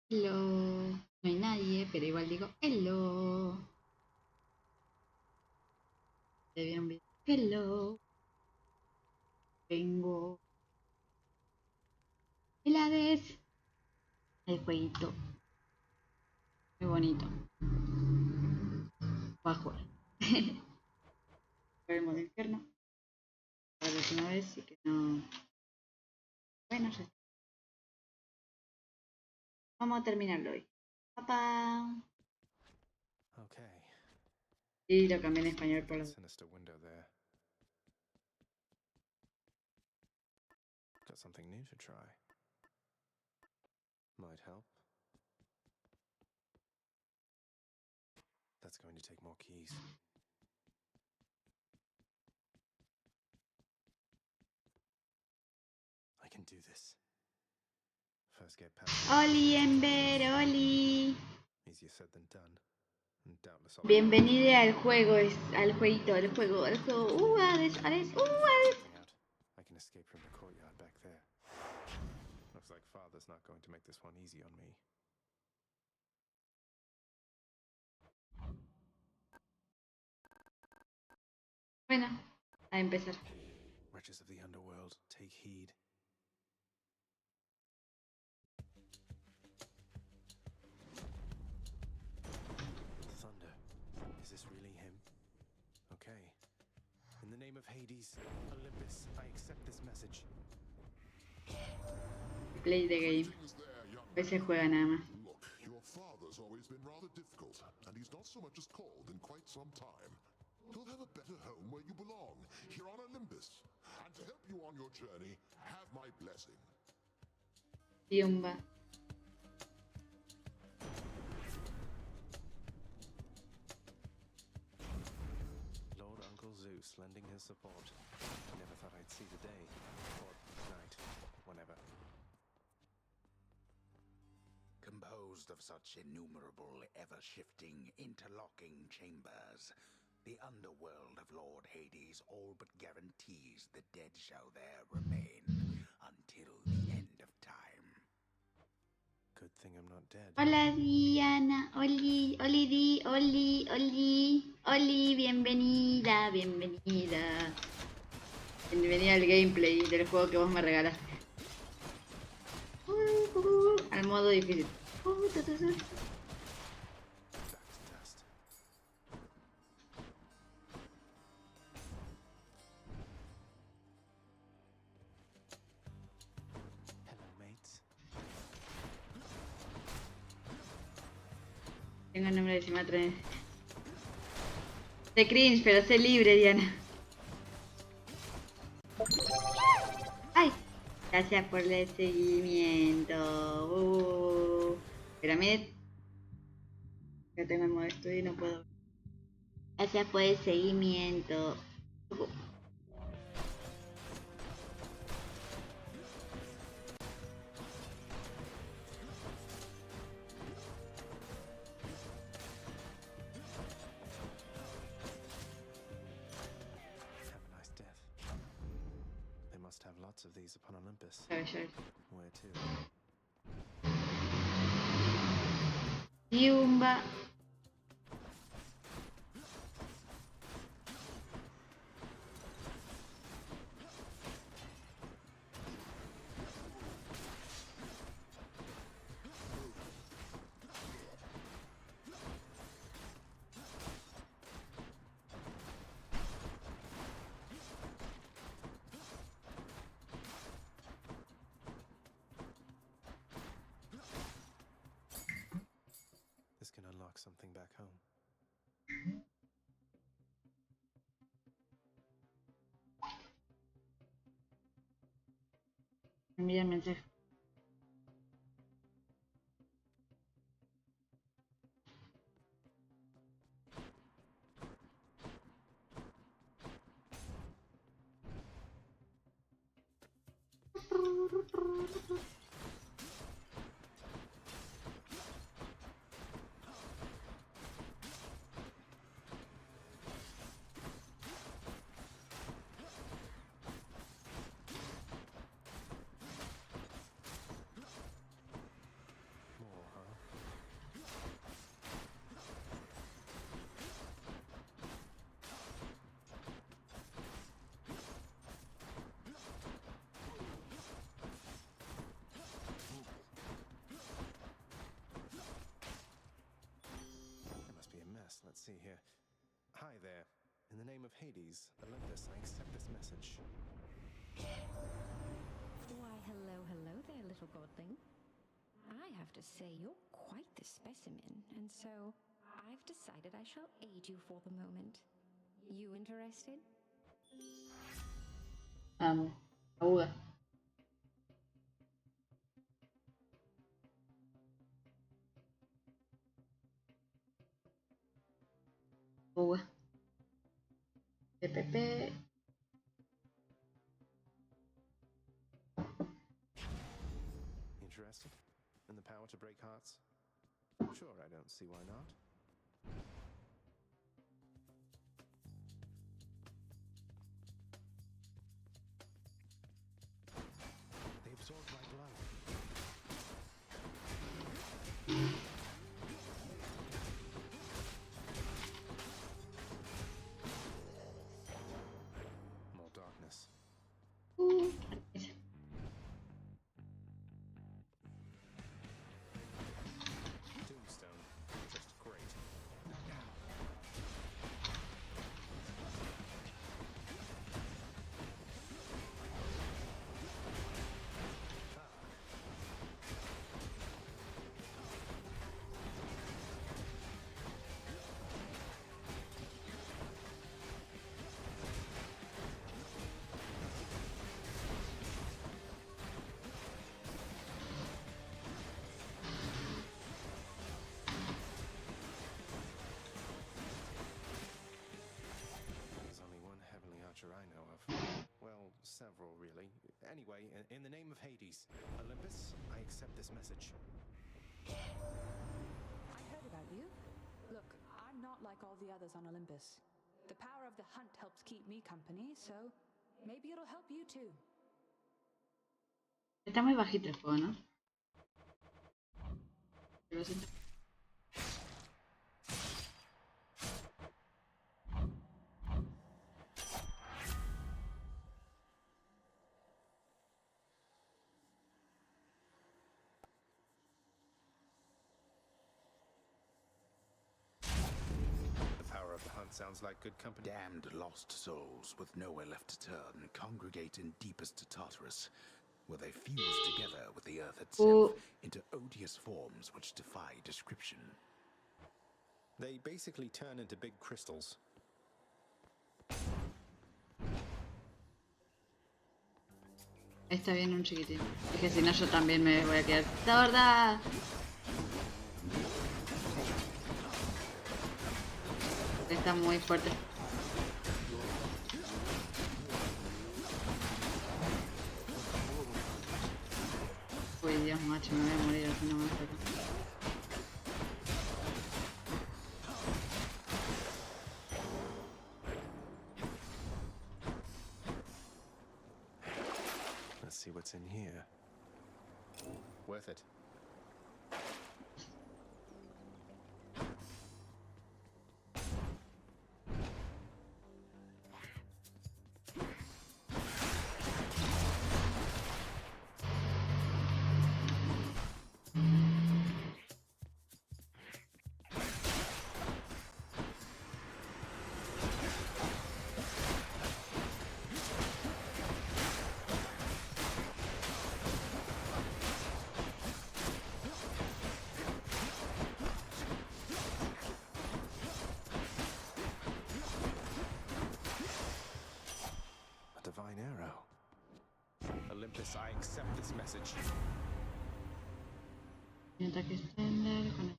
Hello. No hay nadie, pero igual digo hello. Te vi un video. Hello. Tengo el Hades. El jueguito. Muy bonito. Voy a jugar. Por el modo infierno. Para la última vez y que no. Bueno, ya está. Vamos a terminarlo hoy. Papá. Okay. Y lo cambié en español por los. Sinister window there. Got something new to try. Might help. That's going to take more keys. I can do this. First get past. Oli, Ember, Oli. Easier said than done. And doubtless Bienvenida al juego, al jueguito, al juego, al juego. Hades, Hades, Hades. I can escape from the courtyard back there. Looks like Father's not going to make this one easy on me. Bueno, a empezar. Wretches of the underworld, take heed. Thunder. Is this really him? Okay. In the name of Hades, Olympus, I accept this message. Play the game. Hoy se juega nada más. Look, your father's always been rather difficult, and he's not so much as called in quite some time. You'll have a better home where you belong, here on Olympus. And to help you on your journey, have my blessing. Yumba. Lord Uncle Zeus lending his support. Never thought I'd see the day. Or night. Whenever. Composed of such innumerable, ever-shifting, interlocking chambers, the underworld of Lord Hades all but guarantees the dead shall there remain until the end of time. Good thing I'm not dead. Hola Diana, Oli, Oli Di, Oli, Oli, Oli, bienvenida, bienvenida. Bienvenida al gameplay del juego que vos me regalaste. Al modo difícil. Back to dust. Hello, mates. Tengo el nombre de Simatra. De cringe, pero sé libre, Diana. ¡Ay! Gracias por el seguimiento. Pero a mí... Yo tengo el modo estudio y no puedo... Gracias por el seguimiento. Have a nice death. They must have lots of these upon Olympus. A ver, yo... Where to? Yumba. This can unlock something back home. Envía el mensaje. More, huh? see here. Hi there. In the name of Hades, Olympus, I accept this message. Why, hello there, little godling. I have to say you're quite the specimen, and so I've decided I shall aid you for the moment. You interested? Vamos. Aguda. Aguda. PPP. Interested? In the power to break hearts? Sure, I don't see why not. They absorb my blood. More darkness. Tombstone. Just great. There's only one heavenly archer I know of. Well, several, really. Anyway, in the name of Hades, Olympus, I accept this message. I heard about you. Look, I'm not like all the others on Olympus. The power of the hunt helps keep me company, so maybe it'll help you too. Está muy bajito el juego, ¿no? Lo siento. The power of the hunt sounds like good company. Damned lost souls with nowhere left to turn congregate in deepest Tartarus, where they fuse together with the earth itself into odious forms which defy description. They basically turn into big crystals. Ahí está bien un chiquitín. Es que si no yo también me voy a quedar. ¡La verdad! Está muy fuerte. Uy, Dios, macho, me voy a morir si no me saco. Let's see what's in here. Worth it. Divine arrow. Olympus, I accept this message. Mi ataque estándar con el...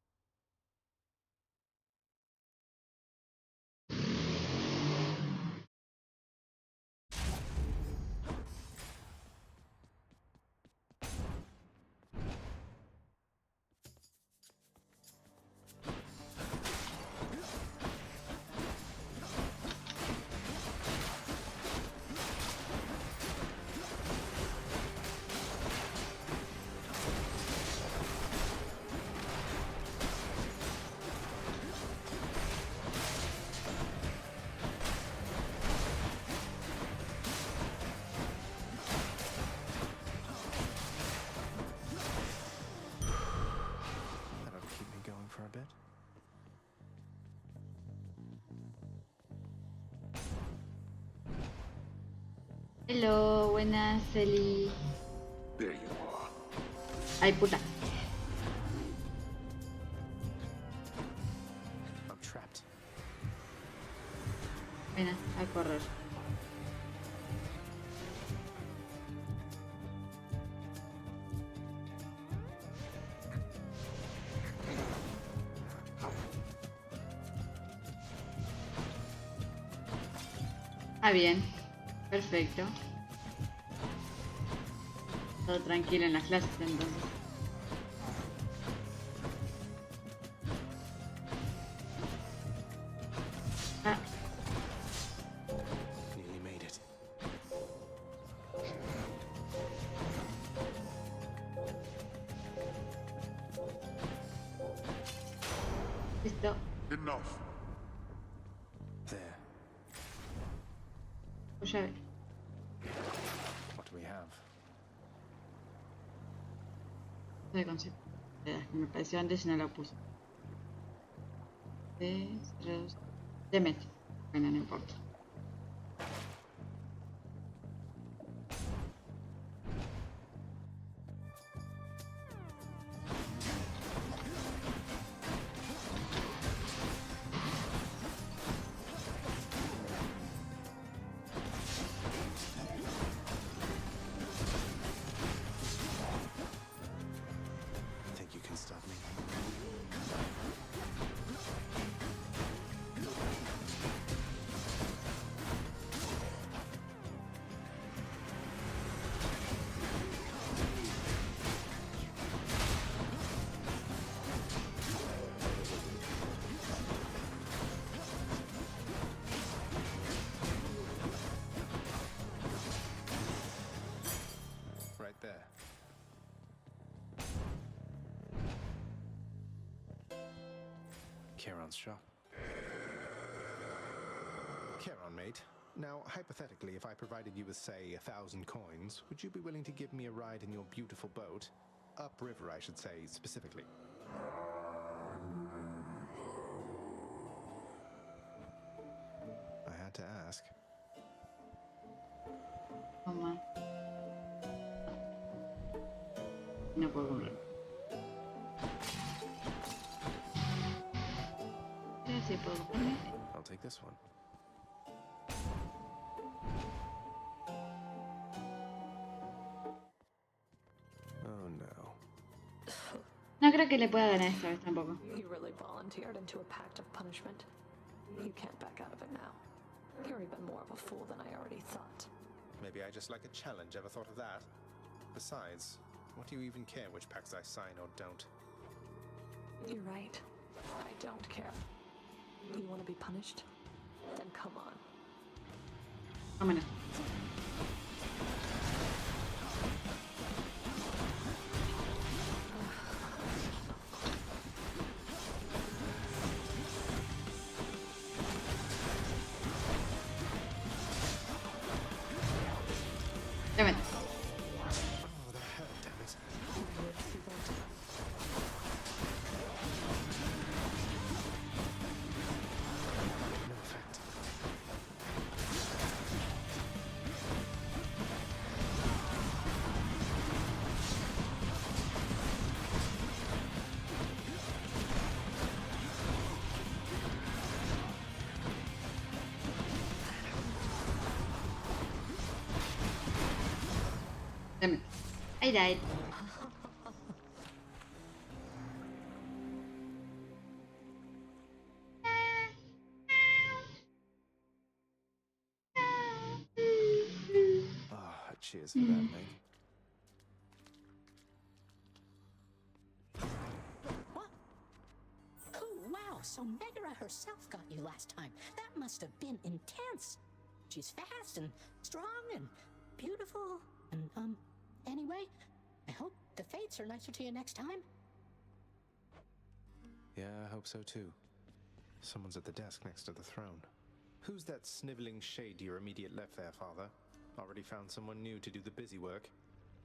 Hello, buenas, Eli. There you are. Ay, puta. I'm trapped. Buena, a correr. Ah, bien. Perfecto. Todo tranquilo en las clases entonces. Ah, Nearly made it. listo. Enough. There. Pues ya ve. What do we have? De concepto. Me pareció antes y no lo puse. De met. Bueno, no importa. Think you can stop me? Right there. Charon's shop. Charon, mate. Now, hypothetically, if I provided you with, say, 1,000 coins, would you be willing to give me a ride in your beautiful boat? Upriver, I should say, specifically. I had to ask. Toma. No puedo comprar. Pero sí puedo comprar. I'll take this one. Oh no. No creo que le pueda ganar esta vez tampoco. You really volunteered into a pact of punishment. You can't back out of it now. You're even more of a fool than I already thought. Maybe I just like a challenge. Ever thought of that? Besides, what do you even care which pacts I sign or don't? You're right. I don't care. You want to be punished? Then come on. Vámonos. Damn it. Oh, the hell, damn it. No effect. Damn it. I died. Ah, cheers for that, mate. What? Oh, wow, so Megara herself got you last time. That must have been intense. She's fast and strong and beautiful. And, anyway, I hope the fates are nicer to you next time. Yeah, I hope so too. Someone's at the desk next to the throne. Who's that sniveling shade to your immediate left there, Father? Already found someone new to do the busy work.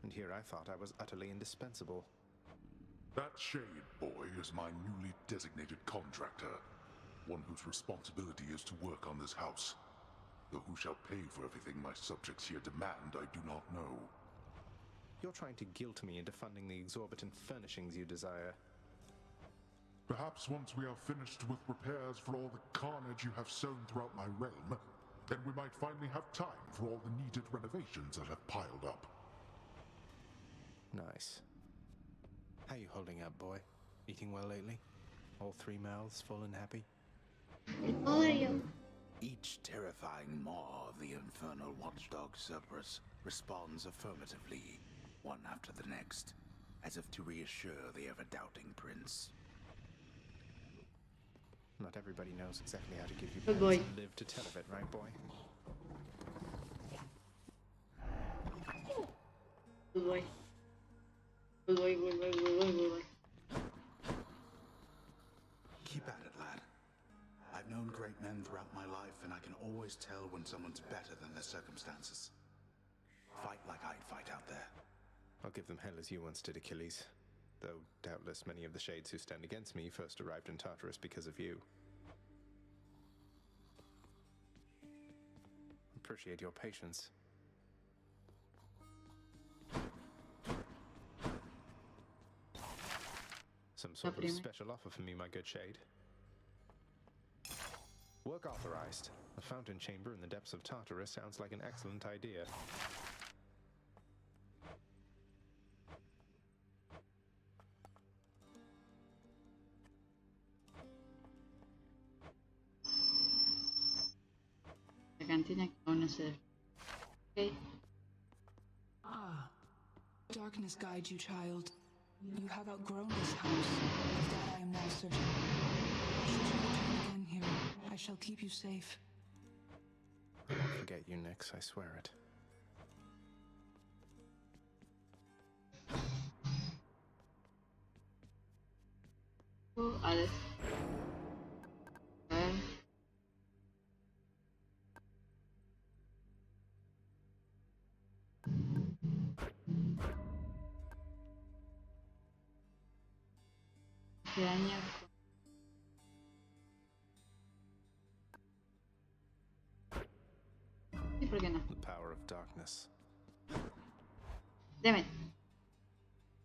And here I thought I was utterly indispensable. That shade boy is my newly designated contractor. One whose responsibility is to work on this house. Though who shall pay for everything my subjects here demand, I do not know. You're trying to guilt me into funding the exorbitant furnishings you desire. Perhaps once we are finished with repairs for all the carnage you have sown throughout my realm, then we might finally have time for all the needed renovations that have piled up. Nice. How you holding up, boy? Eating well lately? All 3 mouths full and happy? How are you? Each terrifying maw of the infernal watchdog Cerberus responds affirmatively, one after the next, as if to reassure the ever-doubting prince. Not everybody knows exactly how to give you Good pens boy. and live to tell of it, right, boy? Good boy. Good boy, good boy, good boy, good boy. Keep at it, lad. I've known great men throughout my life, and I can always tell when someone's better than their circumstances. Fight like I'd fight out there. I'll give them hell as you once did Achilles. Though doubtless many of the shades who stand against me first arrived in Tartarus because of you. Appreciate your patience. Some sort of special offer for me, my good shade. Work authorized. A fountain chamber in the depths of Tartarus sounds like an excellent idea. La cantina que aún no se... Ok. Ah, darkness guide you, child. You have outgrown this house. Of that I am now certain. Should you return again here, I shall keep you safe. I won't forget you, Nyx, I swear it. Alles. A ver. Este año. ¿Y por qué no? The power of darkness. Deme.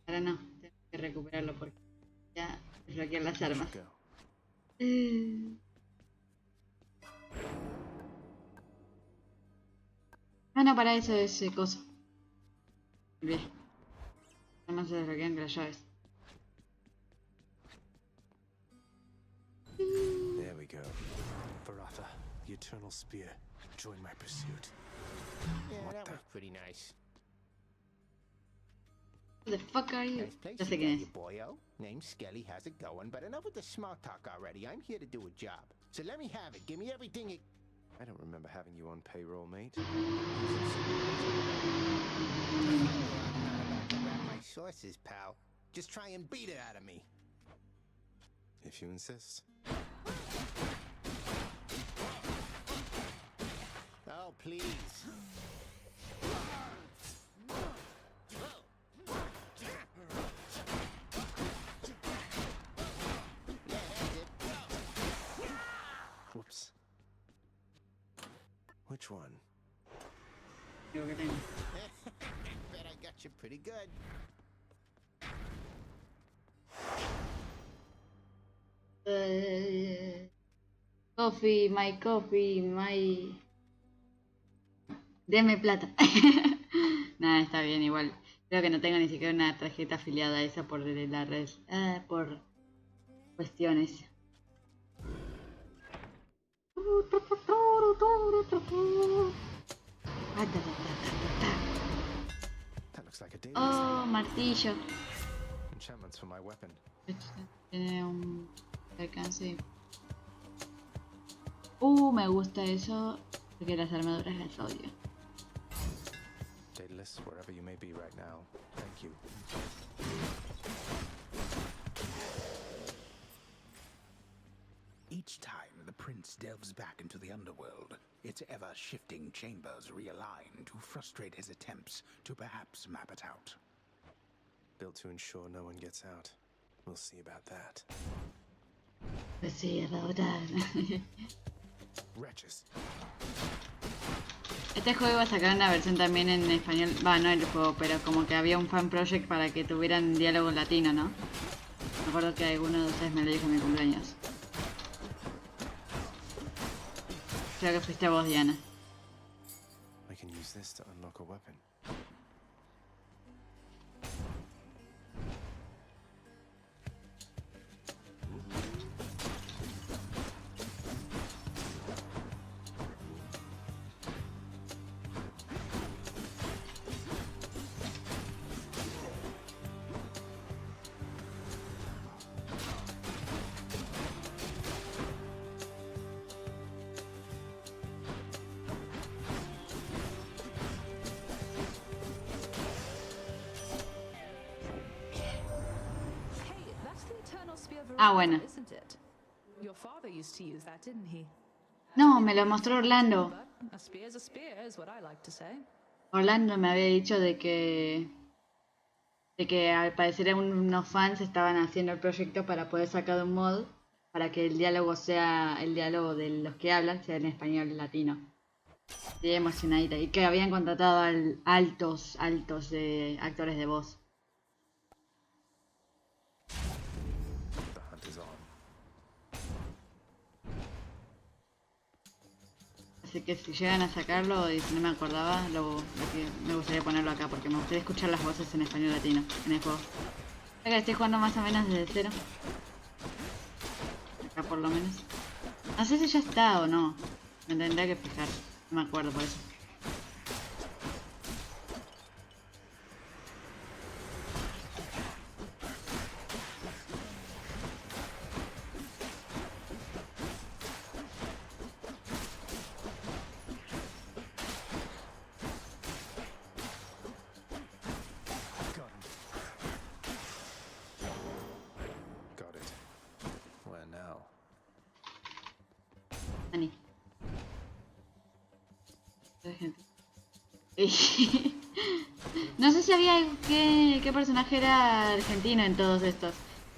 Ahora no. Tengo que recuperarlo porque ya desbloqueé las armas. Go. Ah, no, para eso es cosa. Bien. No se desbloquean que las llaves. There we go. Varatha, the eternal spear. Join my pursuit. Yeah, What that the- was pretty nice. Who the fuck are you? Nice place Ya you sé got, quién you es. boyo. Name's Skelly. How's it going? But enough with the small talk already. I'm here to do a job. So let me have it. Give me everything you... I don't remember having you on payroll, mate. I'm not about to grab my sources, pal. Just try and beat it out of me. If you insist. Oh, please. Yeah, that's it. Whoops. Which one? Creo que tengo. Bet I got you pretty good. Coffee, my... Deme plata. Nada, está bien, igual. Creo que no tengo ni siquiera una tarjeta afiliada a esa por la red. Por cuestiones. That looks like a daily Oh, martillo. enchantments for my weapon. Tiene un alcance. Me gusta eso. Porque las armaduras las odio. Daedalus, wherever you may be right now, thank you. Each time the prince delves back into the underworld, its ever-shifting chambers realign to frustrate his attempts to perhaps map it out. Built to ensure no one gets out. We'll see about that. Pues sí, about that. Wretches. Este juego iba a sacar una versión también en español. Va, no el juego, pero como que había un fan project para que tuvieran diálogo latino, ¿no? Me acuerdo que alguno de ustedes me lo dijo en mi cumpleaños. Creo que fuiste vos, Diana. I can use this to unlock a weapon. Hey, that's the eternal spear of Ah, bueno. isn't it? Your father used to use that, didn't he? No, me lo mostró Orlando. But a spear is what I like to say. Orlando me había dicho de que al parecer unos fans estaban haciendo el proyecto para poder sacar un mod para que el diálogo sea el diálogo de los que hablan sea en español latino. Estoy emocionadita. Y que habían contratado altos de actores de voz. The hunt is on. Así que si llegan a sacarlo y si no me acordaba, me gustaría ponerlo acá porque me gustaría escuchar las voces en español latino en el juego. Acá estoy jugando más o menos desde cero. Acá por lo menos. No sé si ya está o no. Me tendría que fijar. No me acuerdo por eso. Got it. Where now? Ani. No sé si había qué personaje era argentino en todos estos.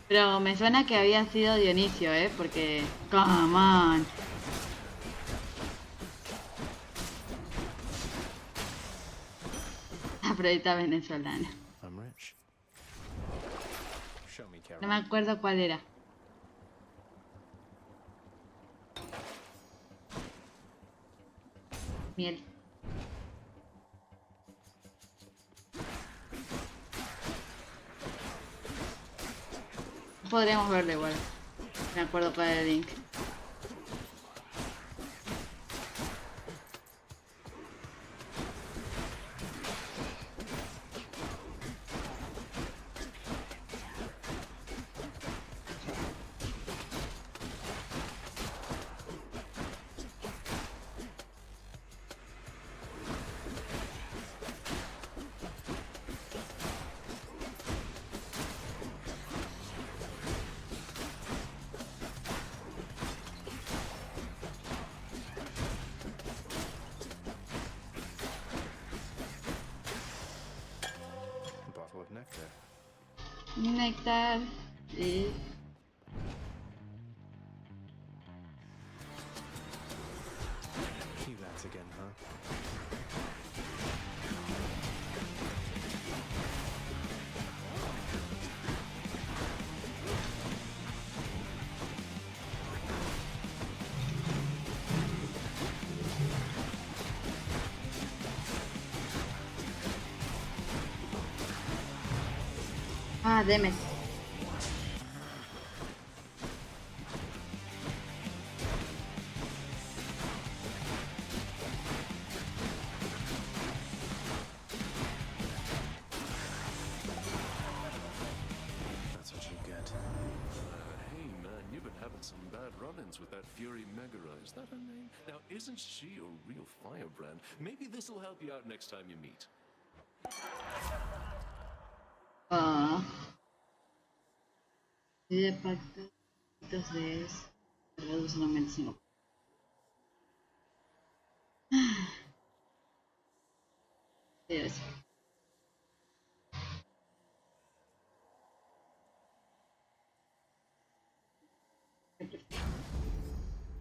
Pero me suena que había sido Dionisio, porque... Come on. Afrodita venezolana. I'm rich. Show me, No me Carol. acuerdo cuál era. Miel. Podríamos verlo igual. Me acuerdo cuál era el link. A bottle of nectar. Néctar. Y... You lads again, huh? Ah, Demet. That's what you get. Hey man, you've been having some bad run-ins with that Fury Megara. Is that her name? Now, isn't she a real firebrand? Maybe this'll help you out next time you meet. Ah. Y de pactos de eso. Reducen un 25. Eso.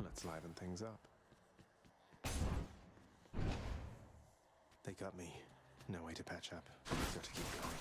Let's liven things up. They got me. No way to patch up. Got to keep going.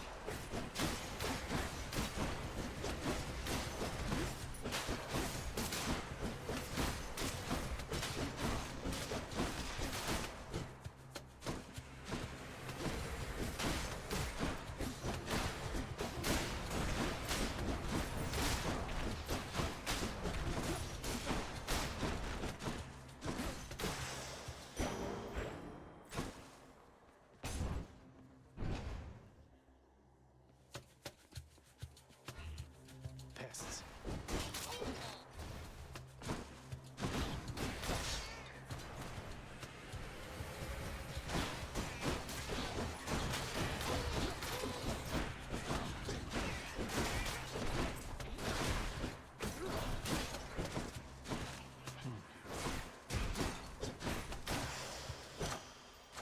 Pests.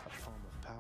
A form of power.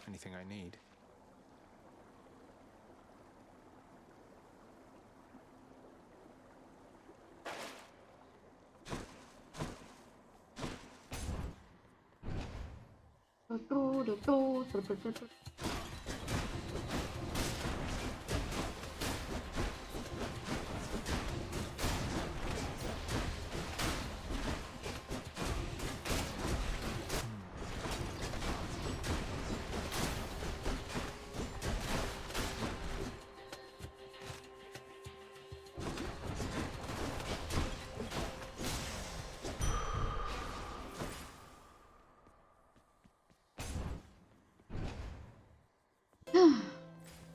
Anything I need.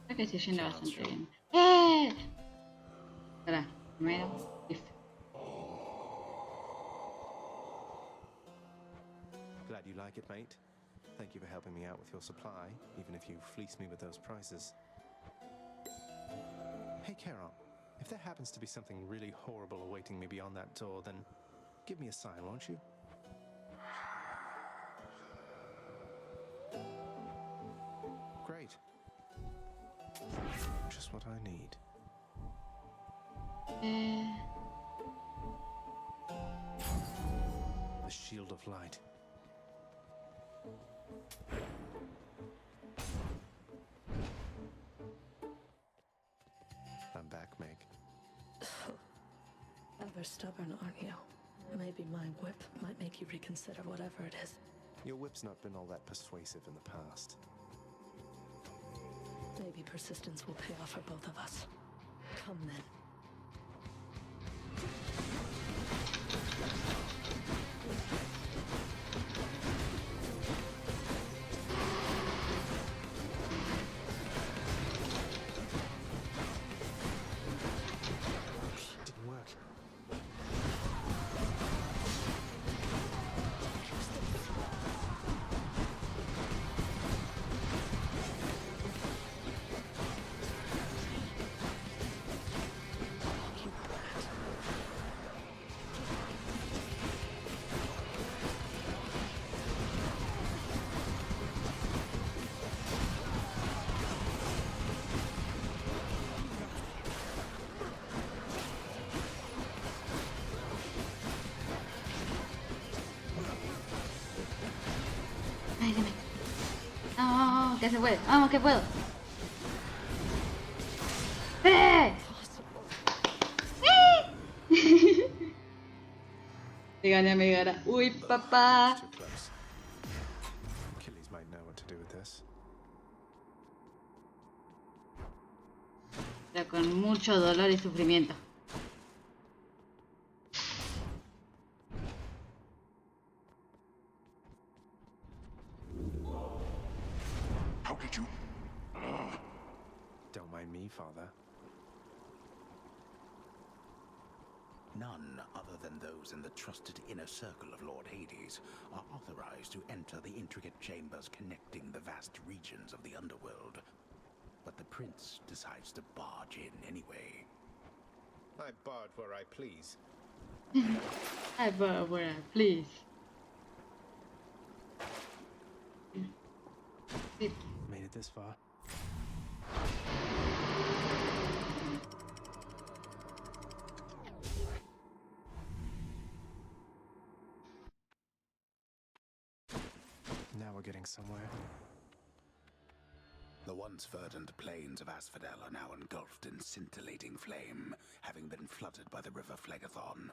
Creo que estoy yendo bastante bien. ¡Eh! Espera, primero. If. Glad you like it, mate. Thank you for helping me out with your supply, even if you fleece me with those prices. Hey, Charon, if there happens to be something really horrible awaiting me beyond that door, then give me a sign, won't you? Great. Just what I need. The Shield of Light. I'm back, Meg. Ever stubborn, aren't you? Maybe my whip might make you reconsider whatever it is. Your whip's not been all that persuasive in the past. Maybe persistence will pay off for both of us. Come then. Didn't work. Ya se puede. Vamos, que puedo. ¡Eh! Me gana, me gana. Uy, papá. Too close. Achilles might know what to do with this. Pero con mucho dolor y sufrimiento. How did you? Don't mind me, Father. None other than those in the trusted inner circle of Lord Hades are authorized to enter the intricate chambers connecting the vast regions of the underworld. But the prince decides to barge in anyway. I barge where I please. Ay, bueno, please. Made it this far. Now we're getting somewhere. The once verdant plains of Asphodel are now engulfed in scintillating flame, having been flooded by the river Phlegethon,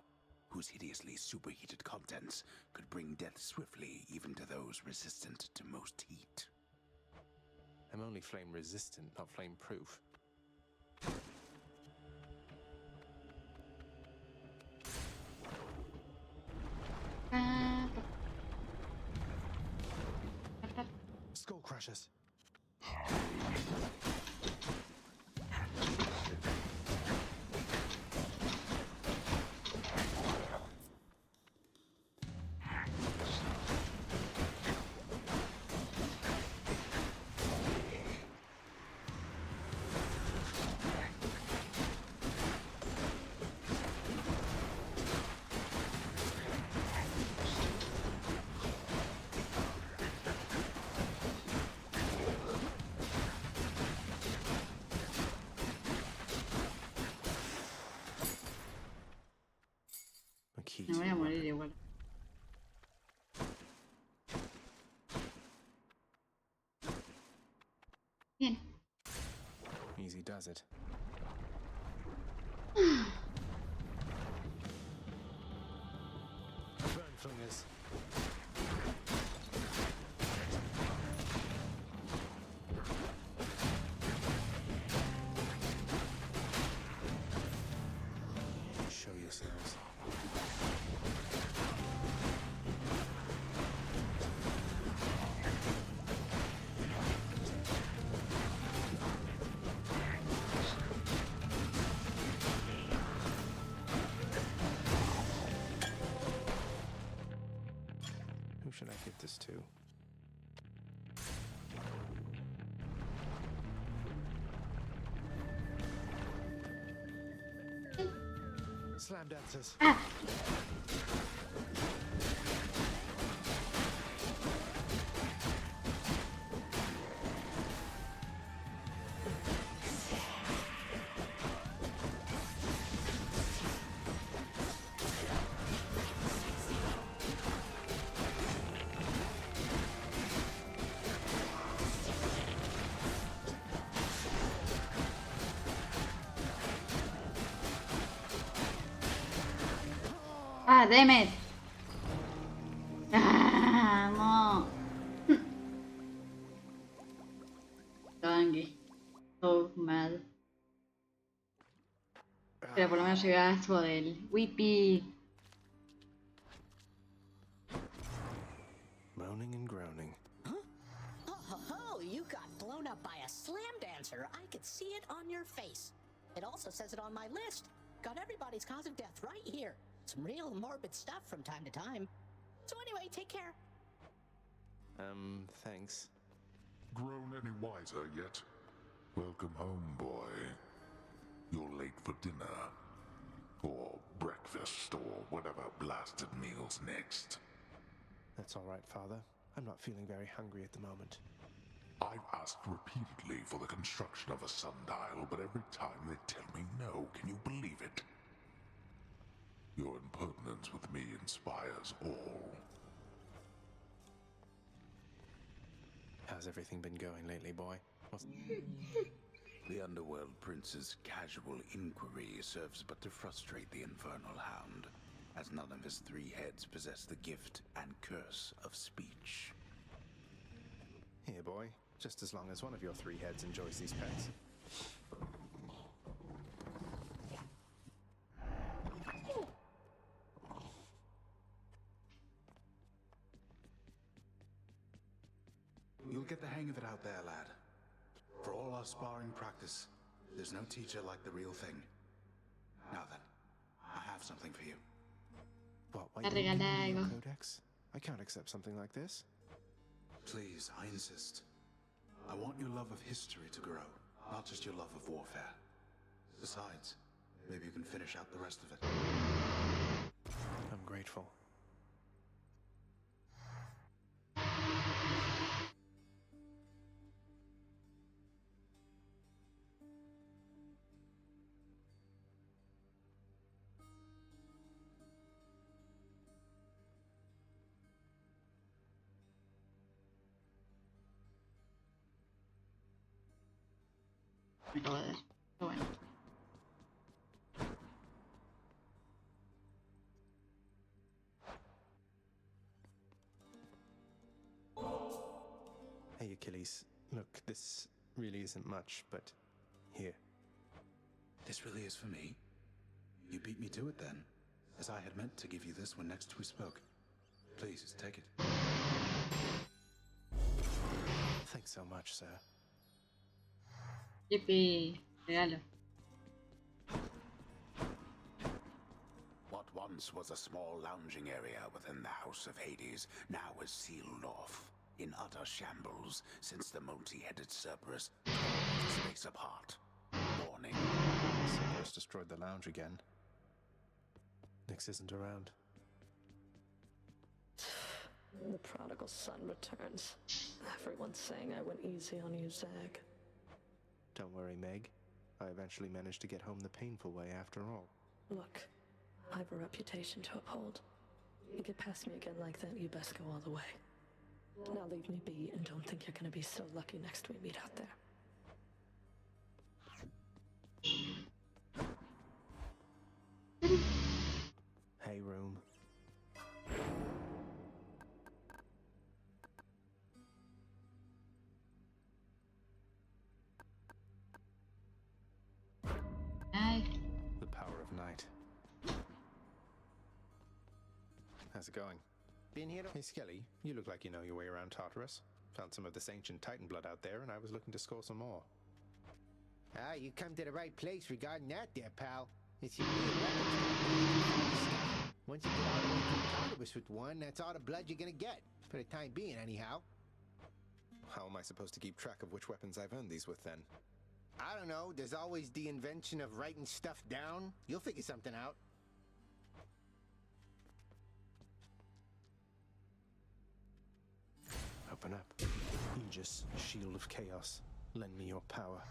whose hideously superheated contents could bring death swiftly even to those resistant to most heat. I'm only flame resistant, not flame proof. Skull crushers. Me voy a morir igual. Bien. Easy does it. Burn flingers. Show yourselves. Who should I give this to? Slam dancers. Ah, damn it. Vamos. So angry. So mad. Pero por lo menos llegué a esto del Whippy. Moaning and groaning. Oh, you got blown up by a slam dancer. I could see it on your face. It also says it on my list. Got everybody's cause of death right here. Some real morbid stuff from time to time. So anyway, take care. Thanks. Grown any wiser yet? Welcome home, boy. You're late for dinner. Or breakfast, or whatever blasted meal's next. That's all right, Father. I'm not feeling very hungry at the moment. I've asked repeatedly for the construction of a sundial, but every time they tell me no. Can you believe it? Your impertinence with me inspires all. How's everything been going lately, boy? The Underworld Prince's casual inquiry serves but to frustrate the Infernal Hound, as none of his 3 heads possess the gift and curse of speech. Here, boy. Just as long as one of your 3 heads enjoys these pets. You'll get the hang of it out there, lad. For all our sparring practice, there's no teacher like the real thing. Now then, I have something for you. What, A regalar algo. codex? I can't accept something like this. Please, I insist. I want your love of history to grow, not just your love of warfare. Besides, maybe you can finish out the rest of it. I'm grateful. Me acabo de ver. Pero bueno. Hey, Achilles. Look, this really isn't much, but here. This really is for me? You beat me to it then, as I had meant to give you this when next we spoke. Please, take it. Thanks so much, sir. Yippee. Regalo. What once was a small lounging area within the House of Hades now is sealed off, in utter shambles, since the multi-headed Cerberus tore the space apart. Warning. Cerberus destroyed the lounge again. Nyx isn't around. The prodigal son returns. Everyone's saying I went easy on you, Zag. Don't worry, Meg. I eventually managed to get home the painful way after all. Look, I have a reputation to uphold. You get past me again like that, you best go all the way. Now leave me be and don't think you're gonna be so lucky next we meet out there. Hey, room. Ay. The power of night. How's it going? Been here? Hey, Skelly, you look like you know your way around Tartarus. Found some of this ancient Titan blood out there, and I was looking to score some more. Ah, you come to the right place regarding that there, pal. It's your new weapons. Once you get all the way to Tartarus with one, that's all the blood you're gonna get. For the time being, anyhow. How am I supposed to keep track of which weapons I've earned these with, then? I don't know, there's always the invention of writing stuff down. You'll figure something out. Open up. Aegis, shield of chaos. Lend me your power.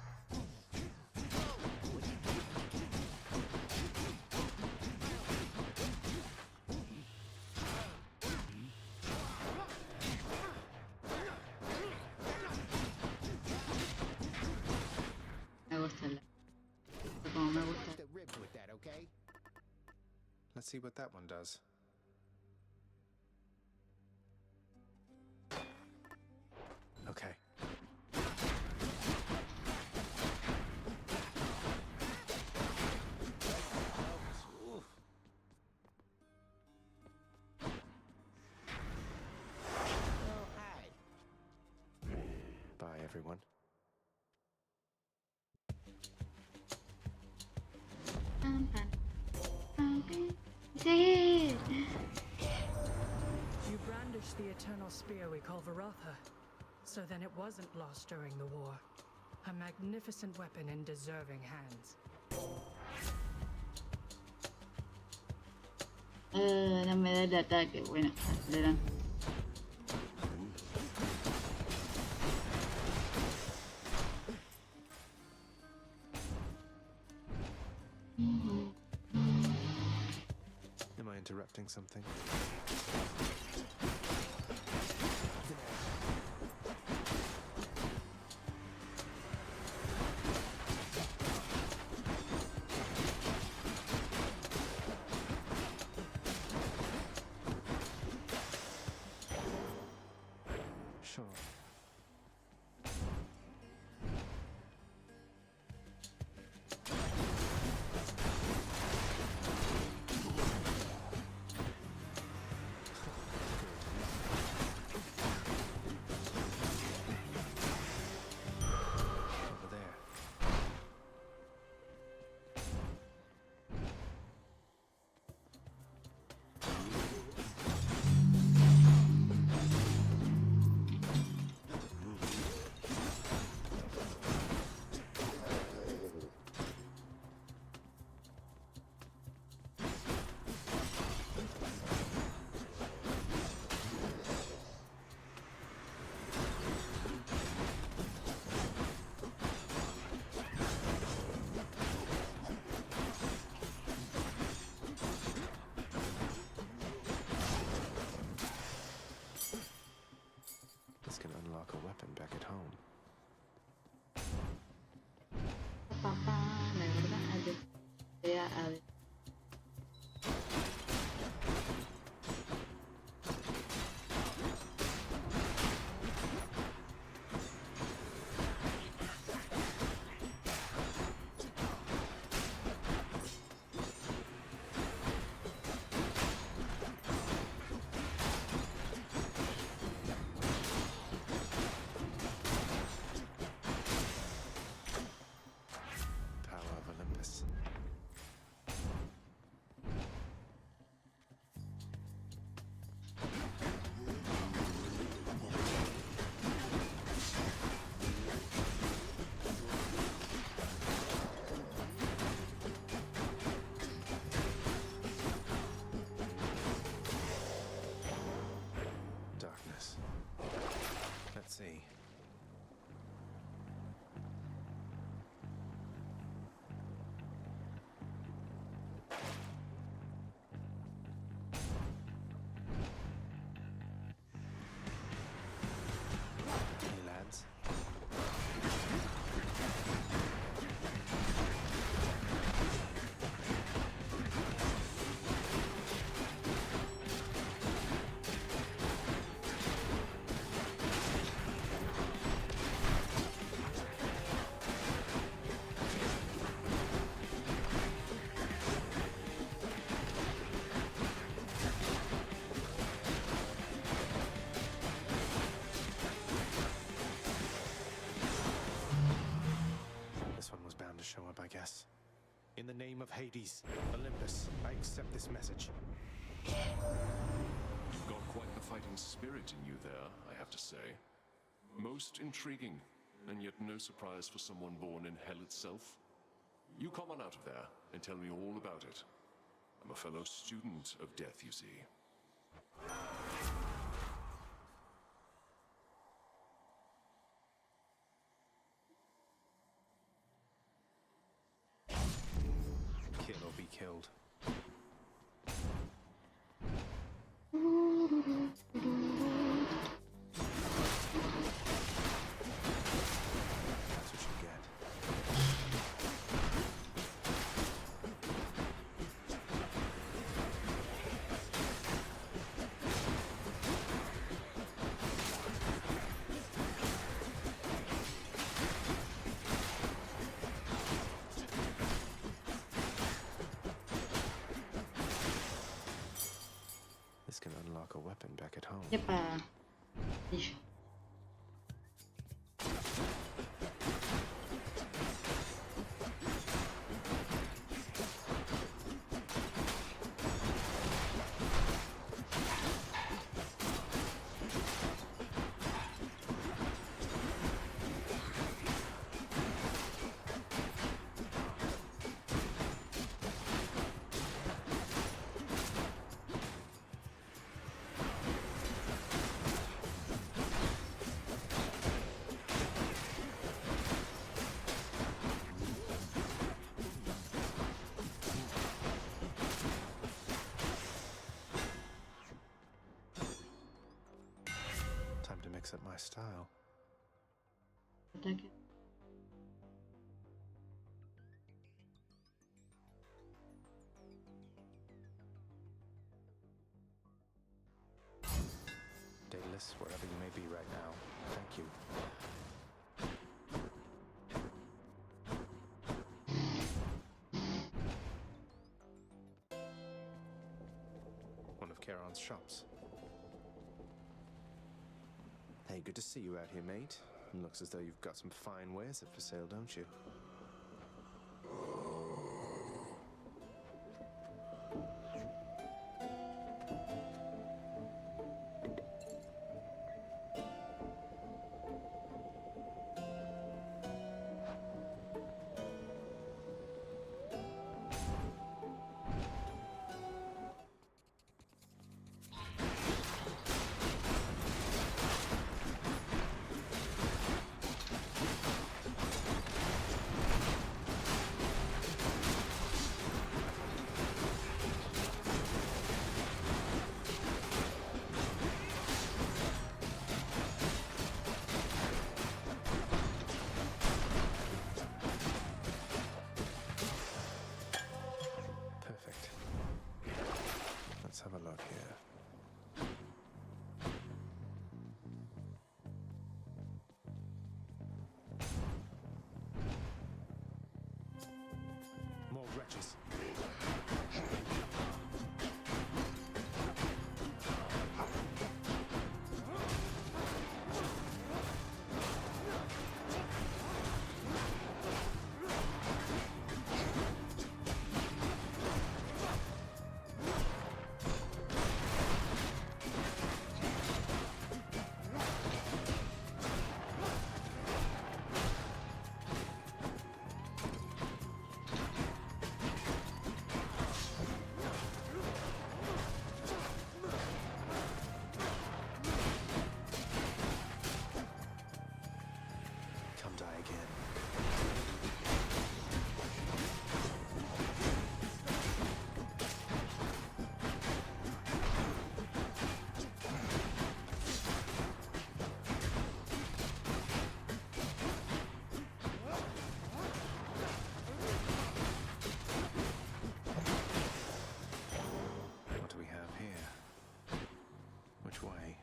Me gusta el. Como me gusta. The ribs with that, okay? Let's see what that one does. Okay. Oof. Oh, hi. Bye, everyone. Pam, pam. Okay. Sí. You brandished the eternal spear we call Varatha. So then it wasn't lost during the war. A magnificent weapon in deserving hands. No me da el ataque. Bueno, aceleran. Am I interrupting something? show up, I guess. In the name of Hades, Olympus, I accept this message. You've got quite the fighting spirit in you there, I have to say. Most intriguing, and yet no surprise for someone born in hell itself. You come on out of there and tell me all about it. I'm a fellow student of death, you see. Kill or be killed. That's what you get. This can unlock a weapon back at home. Yepa. Ixi. Time to mix up my style. Ataque. Daedalus, wherever you may be right now, thank you. One of Charon's shops. Hey, good to see you out here, mate. Looks as though you've got some fine wares up for sale, don't you? Perfect. Let's have a look here. More wretches. Come die again. What do we have here? Which way?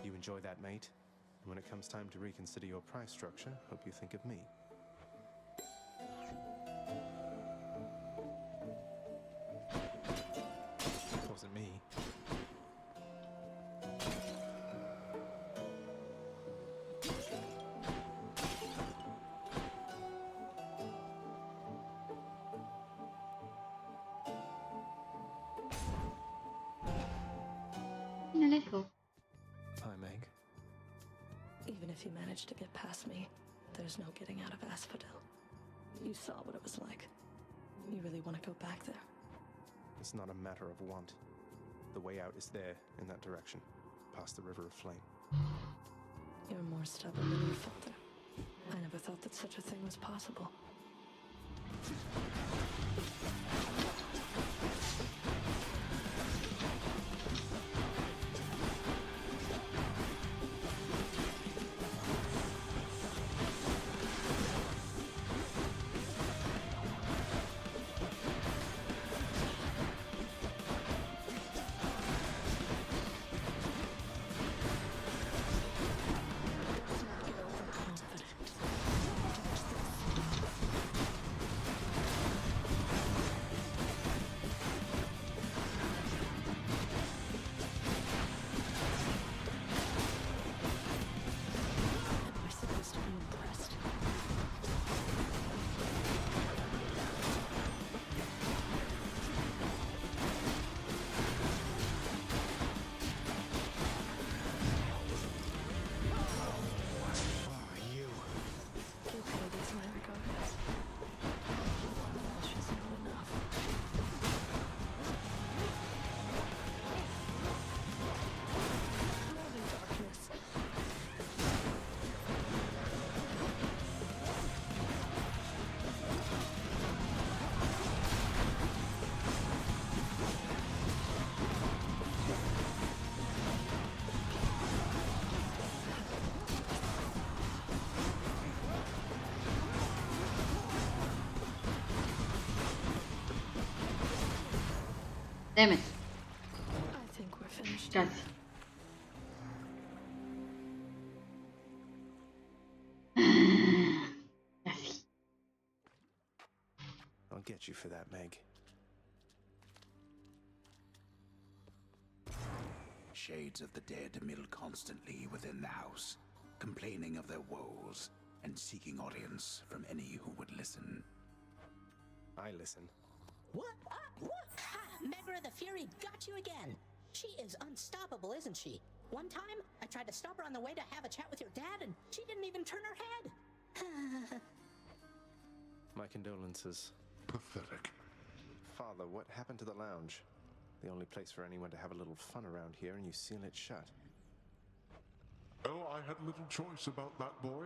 You enjoy that, mate? And when it comes time to reconsider your price structure, hope you think of me. Michael. Hi, Meg. Even if you manage to get past me, there's no getting out of Asphodel. You saw what it was like. You really want to go back there? It's not a matter of want. The way out is there, in that direction, past the River of Flame. You're more stubborn than you, Father. I never thought that such a thing was possible. Damn it. I think we're finished. Casi. Casi. I'll get you for that, Meg. Shades of the dead mill constantly within the house, complaining of their woes and seeking audience from any who would listen. I listen. What? What? Ha! Megra the Fury got you again. She is unstoppable, isn't she? One time, I tried to stop her on the way to have a chat with your dad, and she didn't even turn her head. My condolences. Pathetic. Father, what happened to the lounge? The only place for anyone to have a little fun around here, and you seal it shut. Oh, I had little choice about that boy.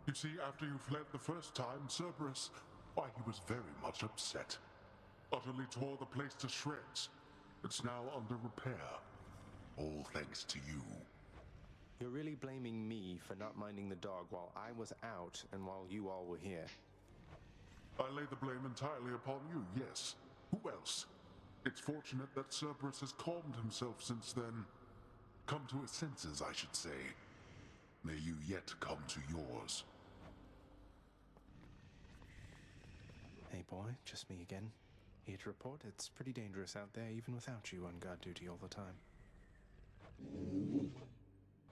You see, after you fled the first time, Cerberus, why, he was very much upset. Utterly tore the place to shreds. It's now under repair. All thanks to you. You're really blaming me for not minding the dog while I was out and while you all were here. I lay the blame entirely upon you, yes. Who else? It's fortunate that Cerberus has calmed himself since then. Come to his senses, I should say. May you yet come to yours. Hey boy, just me again. Here to report, it's pretty dangerous out there even without you on guard duty all the time.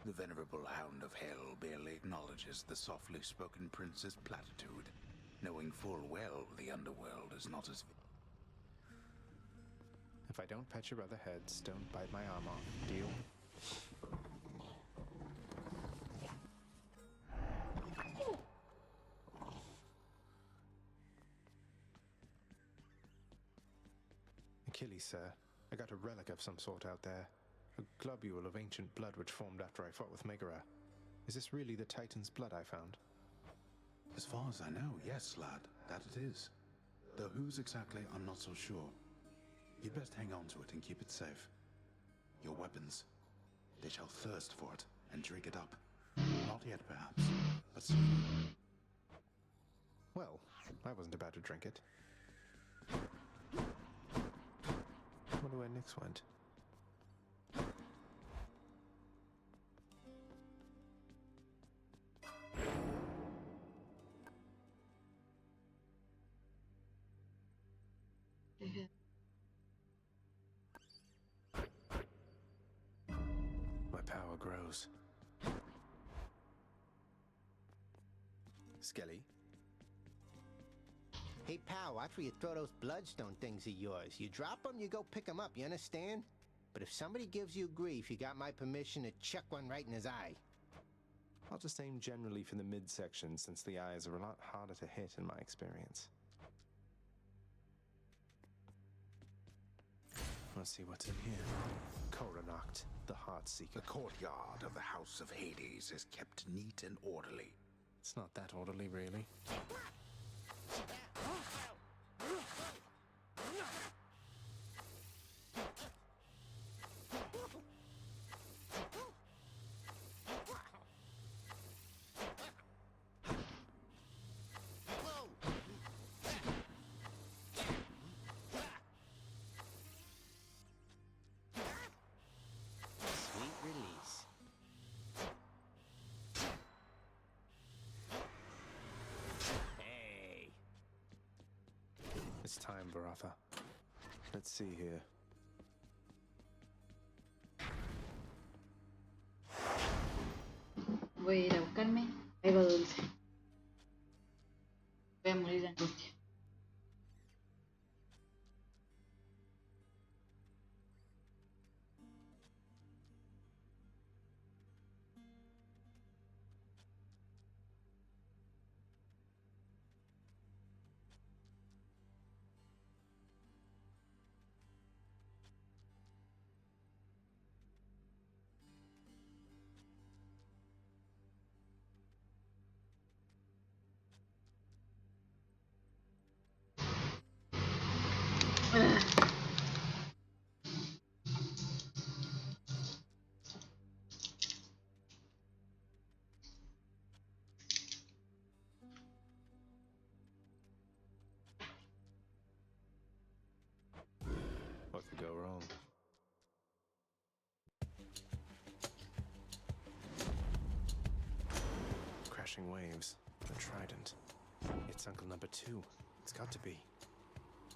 The venerable Hound of Hell barely acknowledges the softly spoken prince's platitude, knowing full well the underworld is not as... If I don't pet your other heads, don't bite my arm off. Deal? Achilles, sir. I got a relic of some sort out there. A globule of ancient blood which formed after I fought with Megara. Is this really the Titan's blood I found? As far as I know, yes, lad, that it is. Though whose exactly, I'm not so sure. You'd best hang on to it and keep it safe. Your weapons, they shall thirst for it and drink it up. Not yet, perhaps, but soon. Well, I wasn't about to drink it. Wonder where Nyx went. My power grows. Skelly? Hey, pal, after you throw those bloodstone things of yours, you drop them, you go pick them up, you understand? But if somebody gives you grief, you got my permission to chuck one right in his eye. I'll just aim generally for the midsection, since the eyes are a lot harder to hit in my experience. Let's see what's in here. Coronacht, the Heartseeker. The courtyard of the House of Hades is kept neat and orderly. It's not that orderly, really. Sweet release. Hey. It's time, Varatha. Let's see here. Voy a ir a buscarme algo dulce. Voy a morir de angustia. What could go wrong? Crashing waves. The trident. It's Uncle Number 2. It's got to be.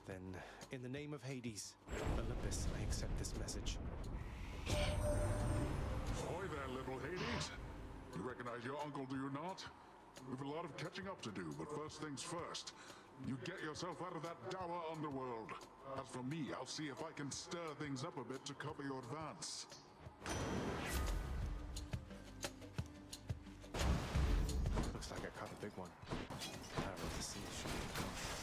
Then, in the name of Hades, Olympus, I accept this message. Ahoy there, little Hades. You recognize your uncle, do you not? We've a lot of catching up to do, but first things first. You get yourself out of that dour underworld. As for me, I'll see if I can stir things up a bit to cover your advance. Looks like I caught a big one. Power of the sea should be enough.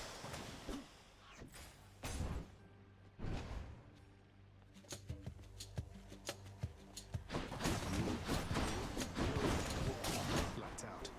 Lights out.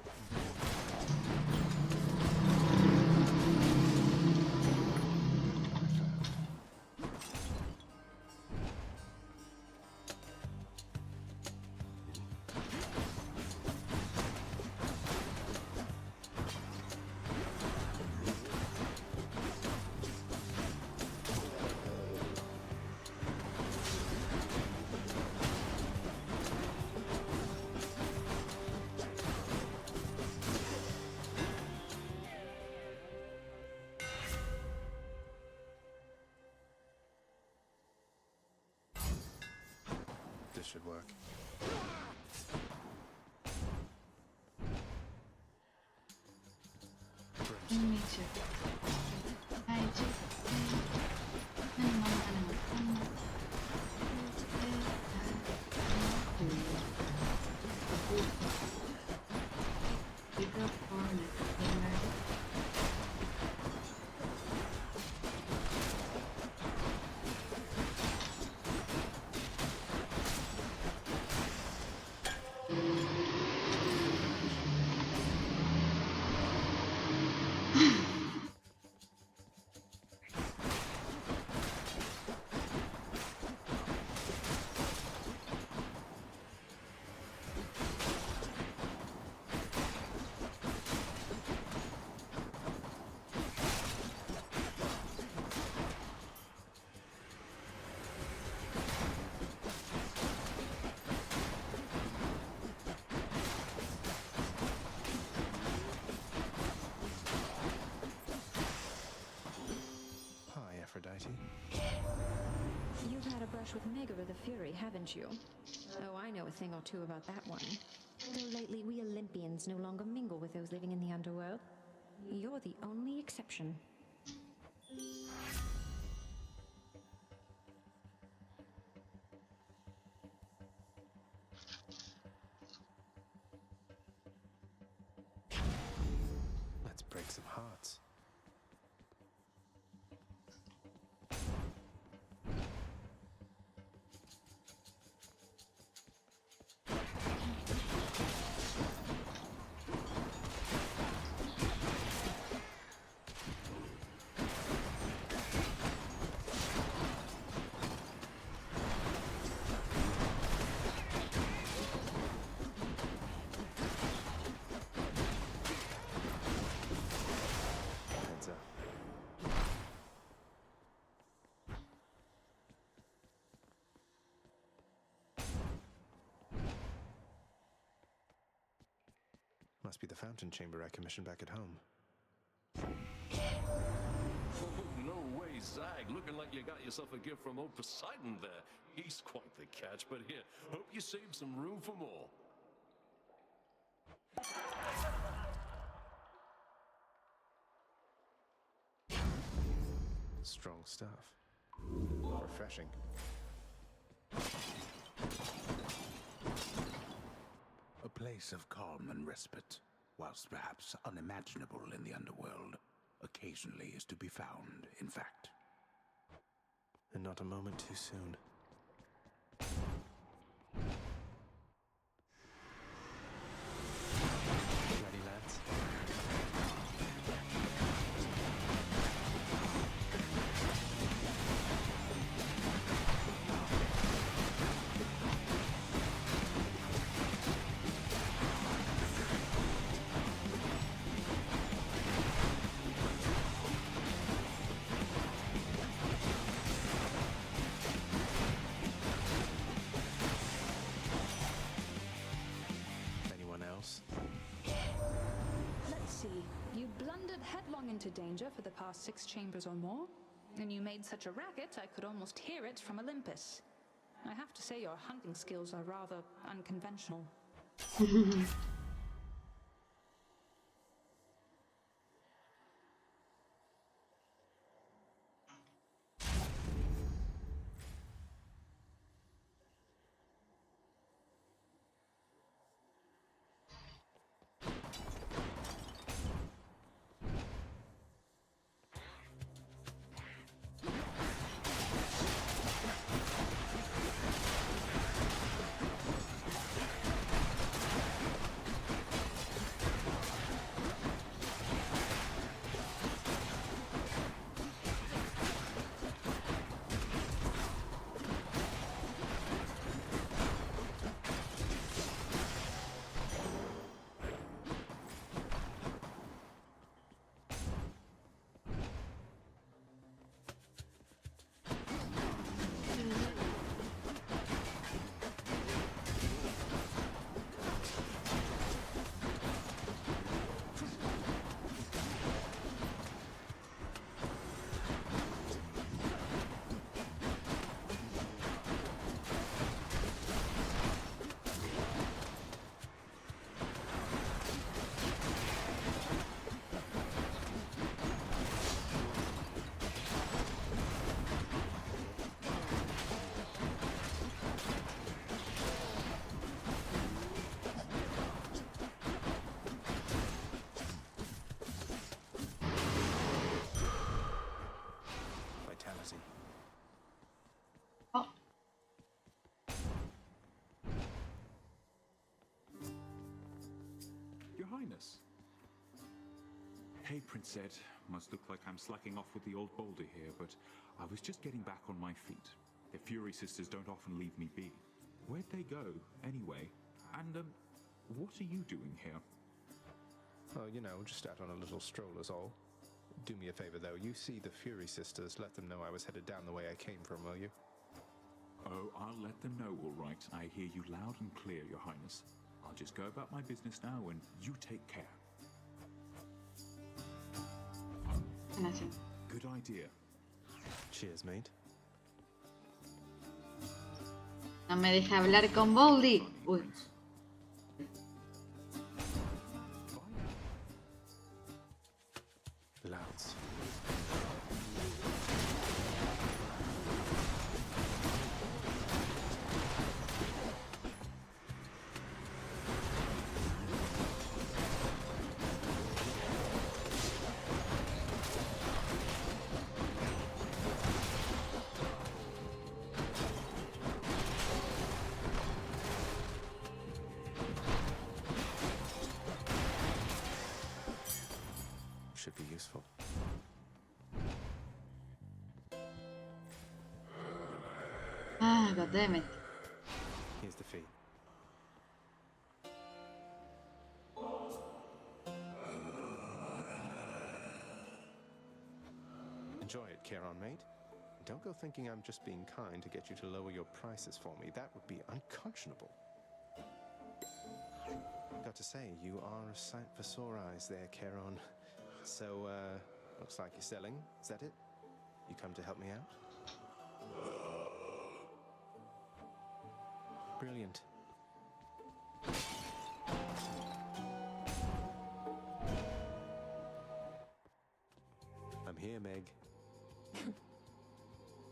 This should work. Brimstone. Aphrodite. You've had a brush with Megara the Fury, haven't you? Oh, I know a thing or two about that one. Though lately we Olympians no longer mingle with those living in the underworld. You're the only exception. some hearts. Heads up. Must be the fountain chamber I commissioned back at home. Oh, no way, Zag. Looking like you got yourself a gift from old Poseidon there. He's quite the catch, but here, hope you saved some room for more. Strong stuff. Refreshing. A place of calm and respite, whilst perhaps unimaginable in the underworld, occasionally is to be found, in fact. And not a moment too soon. Ready, lads? Anyone else? Let's see. You blundered headlong into danger for the past 6 chambers or more, and you made such a racket I could almost hear it from Olympus. I have to say your hunting skills are rather unconventional. Vitality. Oh, Your Highness. Hey, Princette. Must look like I'm slacking off with the old boulder here, but I was just getting back on my feet. The Fury Sisters don't often leave me be. Where'd they go, anyway? And, what are you doing here? Oh, you know, just out on a little stroll is all. Do me a favor, though. You see the Fury Sisters, let them know I was headed down the way I came from, will you? Oh, I'll let them know, all right. I hear you loud and clear, Your Highness. I'll just go about my business now, and you take care. gracias. Good idea. Cheers, mate. No me deja hablar con Baldy. Uy. Louds. should be useful. Ah, goddammit. Here's the fee. Enjoy it, Kieran, mate. Don't go thinking I'm just being kind to get you to lower your prices for me. That would be unconscionable. Got to say, you are a sight for sore eyes there, Kieran. So, looks like you're selling. Is that it? You come to help me out? Brilliant. I'm here, Meg.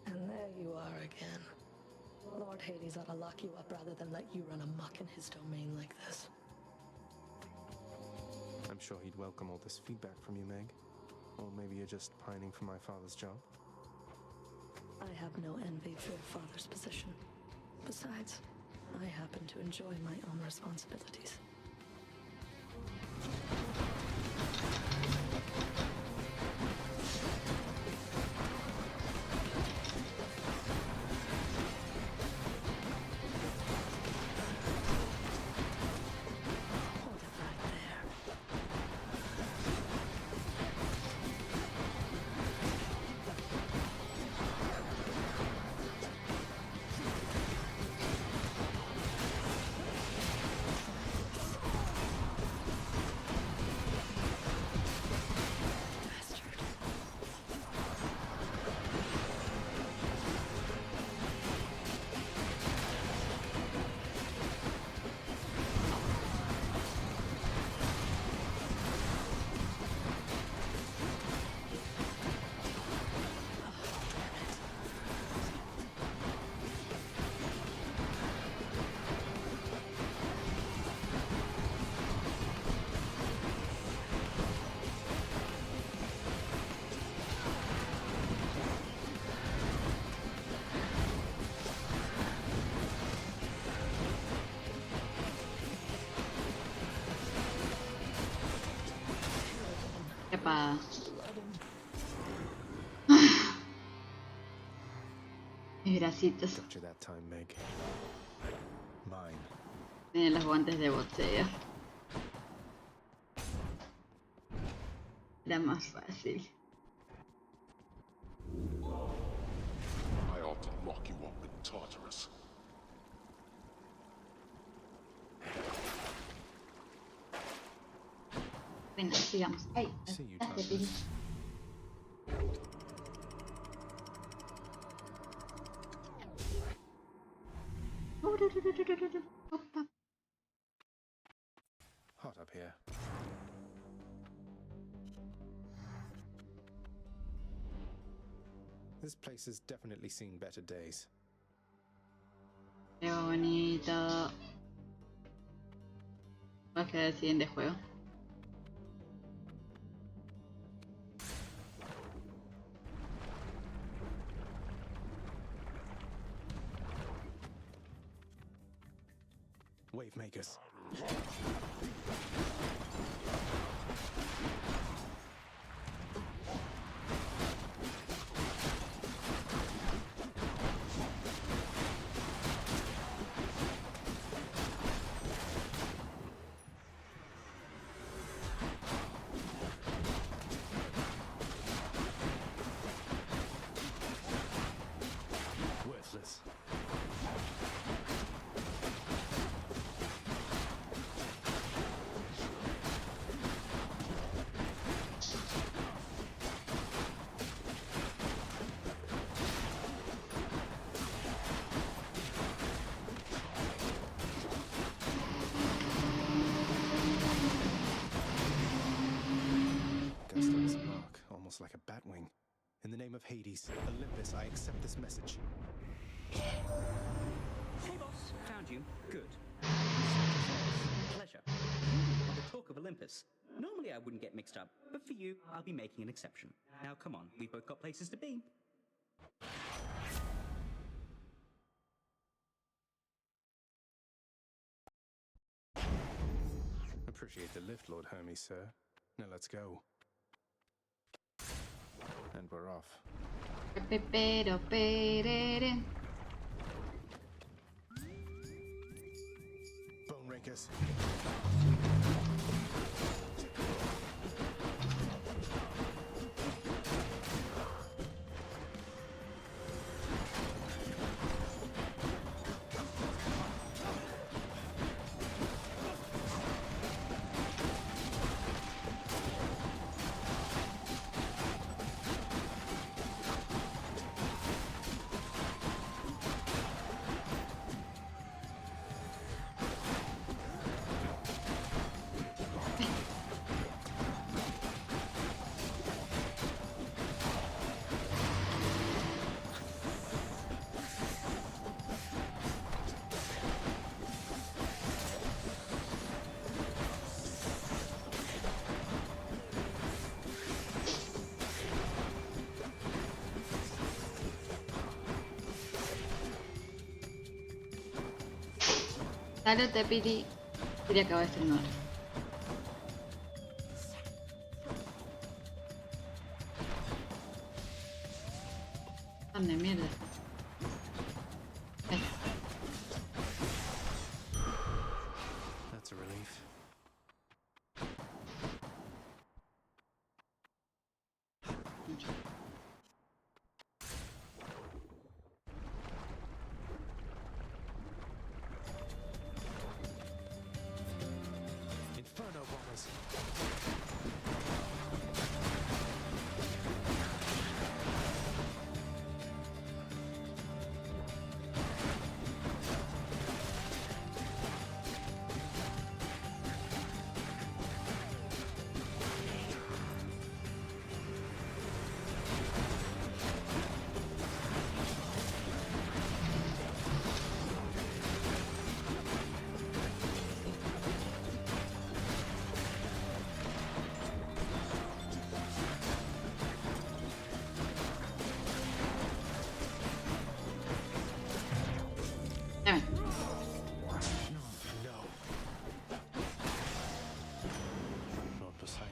And there you are again. Lord Hades ought to lock you up rather than let you run amok in his domain like this. I'm sure he'd welcome all this feedback from you, Meg. Or maybe you're just pining for my father's job. I have no envy for your father's position. Besides, I happen to enjoy my own responsibilities. Epa. Mis bracitos. Got you that time, Meg. Mine. Tienen los guantes de boxeo. Era más fácil. I ought to lock you up in Tartarus. Bueno, sigamos. Ay, See you, hace Tartarus. pin. Hot up here. This place has definitely seen better days. Qué bonito. Vamos a quedar el siguiente juego. Wave makers. Worthless. Gusto's mark, almost like a batwing. In the name of Hades, Olympus, I accept this message. Hey boss, found you. Good. Pleasure. On the talk of Olympus. Normally I wouldn't get mixed up, but for you, I'll be making an exception. Now come on, we've both got places to be. Appreciate the lift, Lord Hermes, sir. Now let's go. And we're off. Pero, perere. Bone rakers. Salud, te pidi. Quería acabar de estrenar. ¿Dónde mierda? Ahí. That's a relief. Inferno bombers. Dame. No. Lord Poseidon.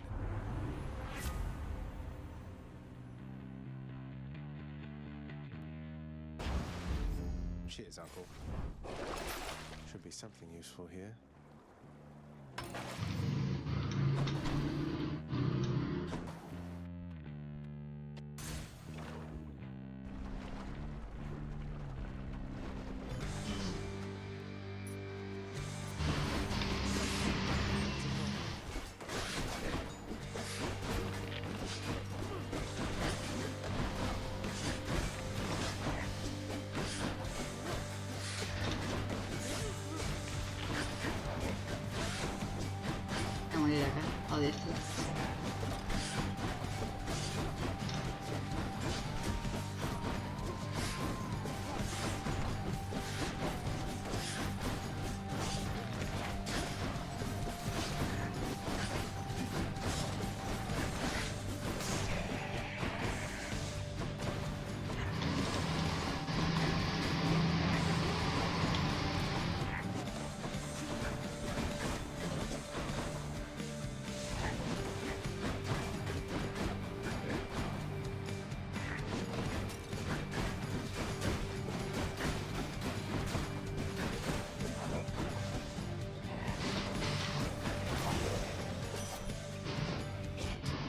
Cheers, Uncle. Should be something useful here. Voy a morir acá. Odio esto.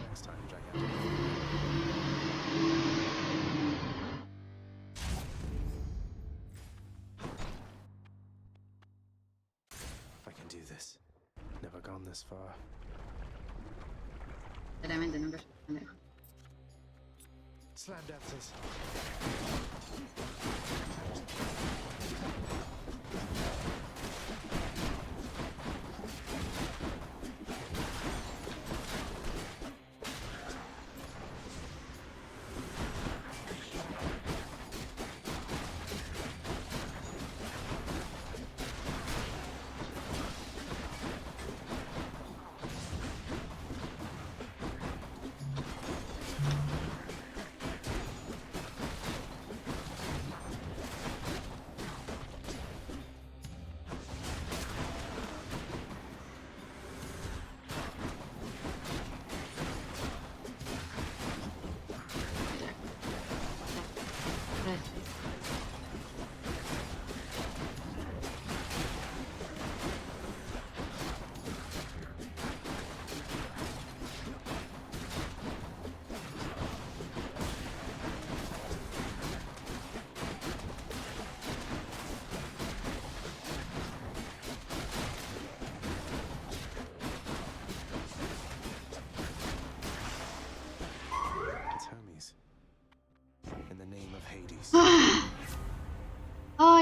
Next time, gigantic. If I can do this. Never gone this far. Claramente nunca llegué tan lejos. Slam dances.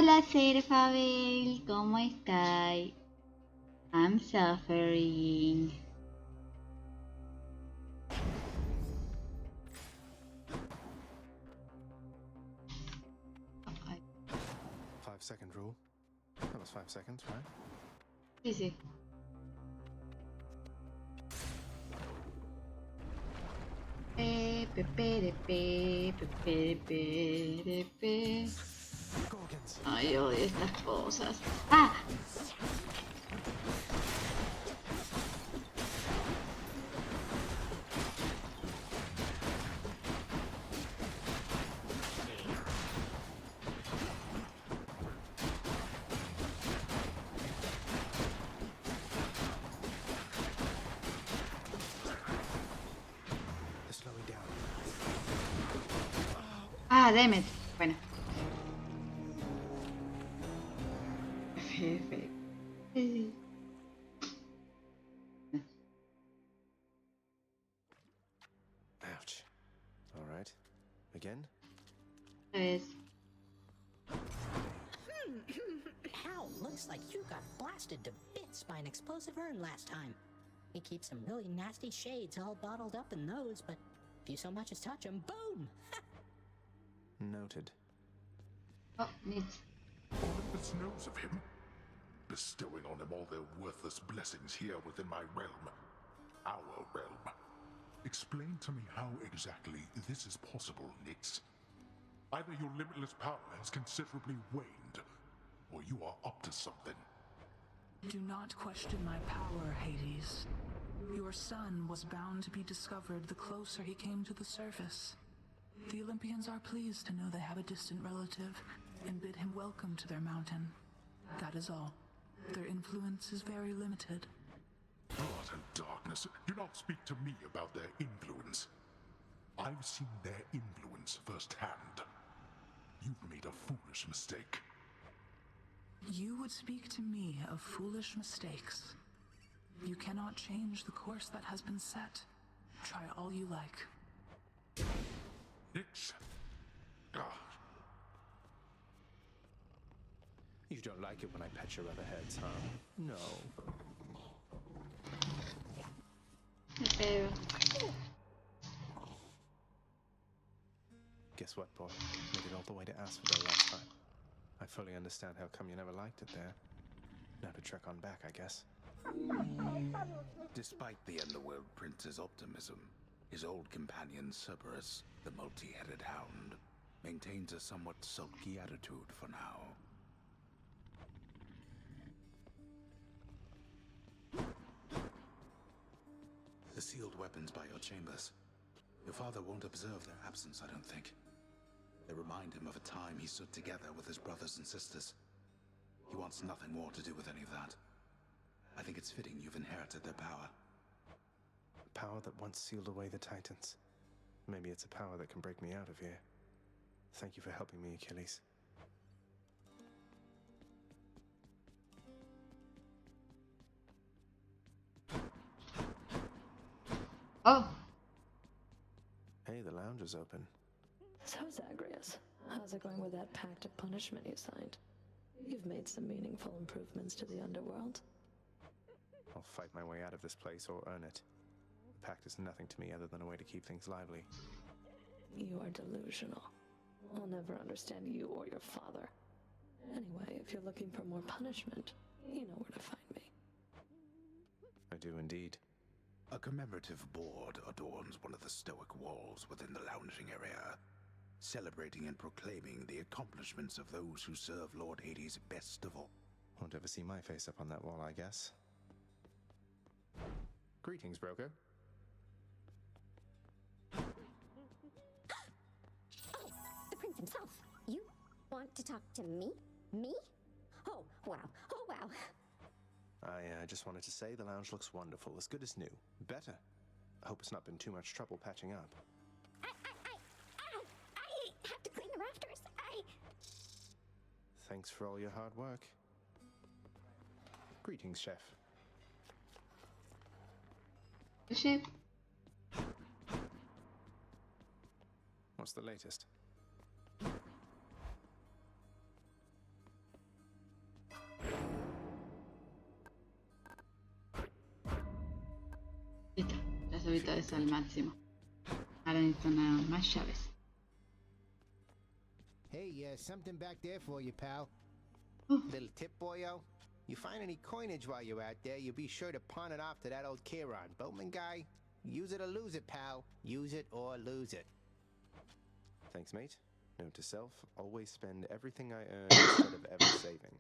Hola, Serfabel, ¿cómo estáis? I'm suffering. Ay, 5-second rule. That was 5 seconds, right? sí, sí. Ay, odio estas cosas. ¡Ah! Slow it down. Ah, damn it. Bueno. Perfecto. Ouch. Alright. Again? Es. Ow, looks like you got blasted to bits by an explosive urn last time. He keeps some really nasty shades all bottled up in those, but if you so much as touch them, boom! Noted. Oh, needs. Olympus knows of him, bestowing on him all their worthless blessings here within my realm. Our realm. Explain to me how exactly this is possible, Nix. Either your limitless power has considerably waned, or you are up to something. Do not question my power, Hades. Your son was bound to be discovered the closer he came to the surface. The Olympians are pleased to know they have a distant relative and bid him welcome to their mountain. That is all. Their influence is very limited. Blood and darkness. Do not speak to me about their influence. I've seen their influence firsthand. You've made a foolish mistake. You would speak to me of foolish mistakes. You cannot change the course that has been set. Try all you like. Nix. Ah. You don't like it when I pet your other heads, huh? No. Pero. Guess what, boy? Made it all the way to Asphodel last time. I fully understand how come you never liked it there. Now to trek on back, I guess. Despite the Underworld Prince's optimism, his old companion Cerberus, the multi-headed hound, maintains a somewhat sulky attitude for now. The sealed weapons by your chambers. Your father won't observe their absence, I don't think. They remind him of a time he stood together with his brothers and sisters. He wants nothing more to do with any of that. I think it's fitting you've inherited their power. Power that once sealed away the Titans. Maybe it's a power that can break me out of here. Thank you for helping me, Achilles. Oh. Hey, the lounge is open. So, Zagreus, how's it going with that pact of punishment you signed? You've made some meaningful improvements to the underworld. I'll fight my way out of this place or earn it. The pact is nothing to me other than a way to keep things lively. You are delusional. I'll never understand you or your father. Anyway, if you're looking for more punishment, you know where to find me. I do indeed. A commemorative board adorns one of the stoic walls within the lounging area, celebrating and proclaiming the accomplishments of those who serve Lord Hades best of all. Won't ever see my face up on that wall, I guess. Greetings, broker. Oh, the prince himself. You want to talk to me? Me? Oh, wow. Oh, wow. I just wanted to say the lounge looks wonderful, as good as new. Better. I hope it's not been too much trouble patching up. I have to clean the rafters. Thanks for all your hard work. Greetings, chef. Chef. What's the latest? Subí todo eso al máximo. Ahora necesito nada más llaves. Hey, something back there for you, pal. Little tip, boyo. You find any coinage while you're out there, you be sure to pawn it off to that old Kieran boatman guy. Use it or lose it, pal. Use it or lose it. Thanks, mate. Note to self, always spend everything I earn instead of ever saving.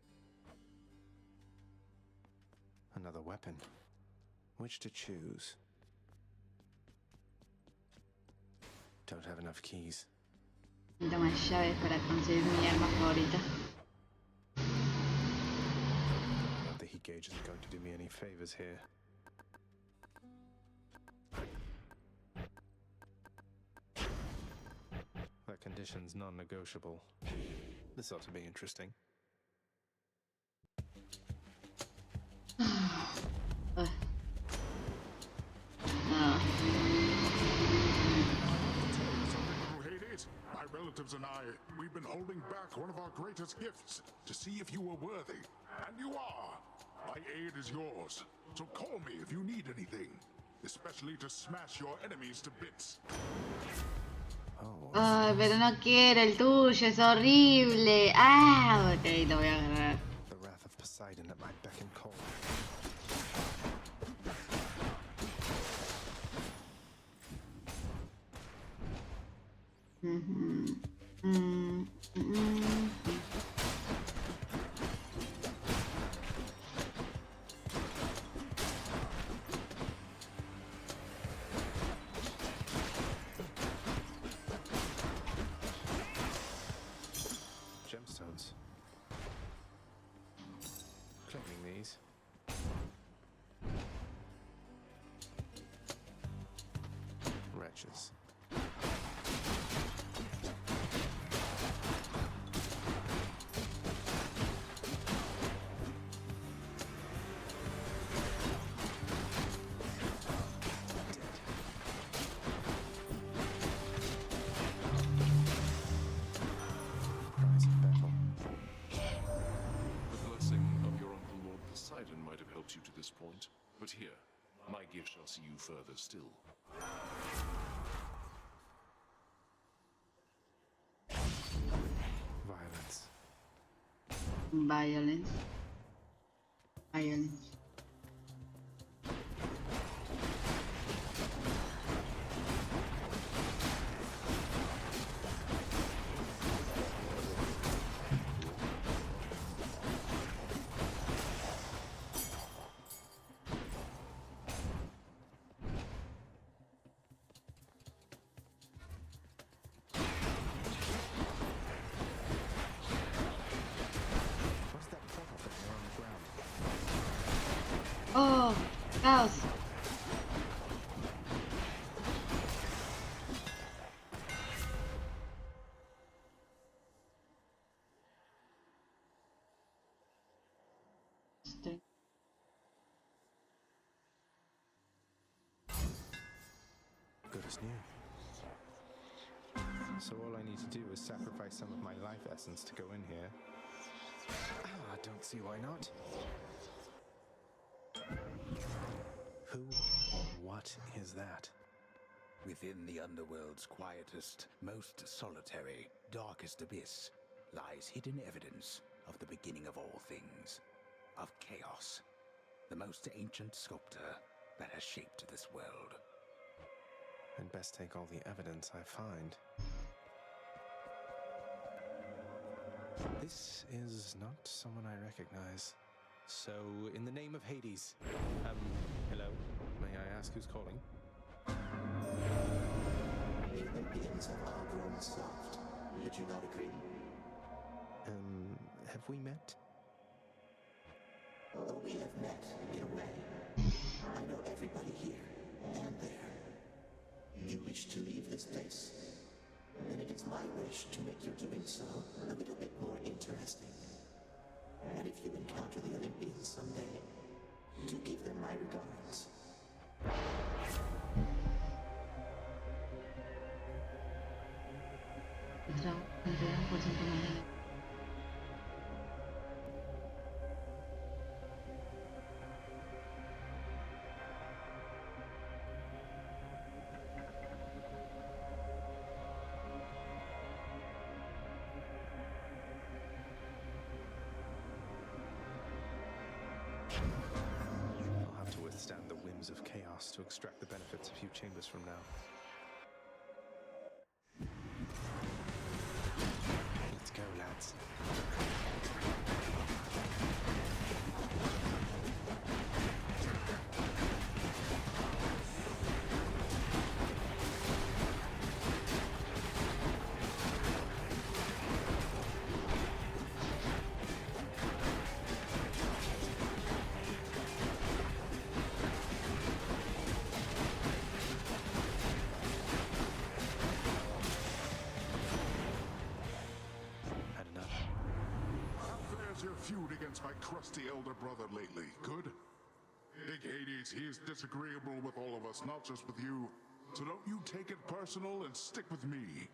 Another weapon. Which to choose? Don't have enough keys. Necesito más llaves para conseguir mi arma favorita. The heat gauge isn't going to do me any favors here. That condition's non-negotiable. This ought to be interesting. Hades, my relatives and I, we've been holding back one of our greatest gifts to see if you were worthy. And you are. My aid is yours. So call me if you need anything. Especially to smash your enemies to bits. Ay, pero no quiero el tuyo, es horrible. Ah, ok, lo voy a agarrar. The wrath of Poseidon at my beck and call. Gemstones. Claiming these. Wretches. Might have helped you to this point, but here, my gift shall see you further still. Violence. Violence. Violence. Oh, caos. Good as new. So all I need to do is sacrifice some of my life essence to go in here. Ah, I don't see why not. Who or what is that? Within the underworld's quietest, most solitary, darkest abyss lies hidden evidence of the beginning of all things, of chaos, the most ancient sculptor that has shaped this world. I'd best take all the evidence I find. This is not someone I recognize. So, in the name of Hades, hello? May I ask who's calling? May the beings have all grown soft. Did you not agree? Have we met? Oh, we have met, in a way. I know everybody here and there. You wish to leave this place, and it is my wish to make your doing so a little bit more interesting. And if you encounter the Olympians someday, do give them my regards. stand the whims of chaos to extract the benefits a few chambers from now. Let's go, lads. Feud against my crusty elder brother lately. Good? Big Hades, he is disagreeable with all of us, not just with you. So don't you take it personal and stick with me.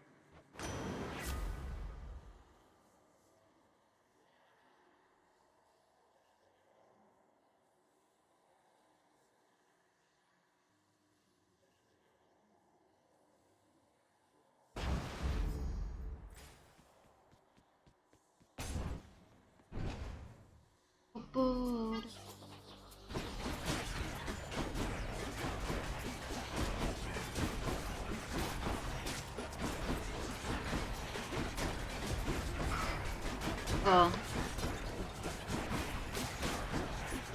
Oh.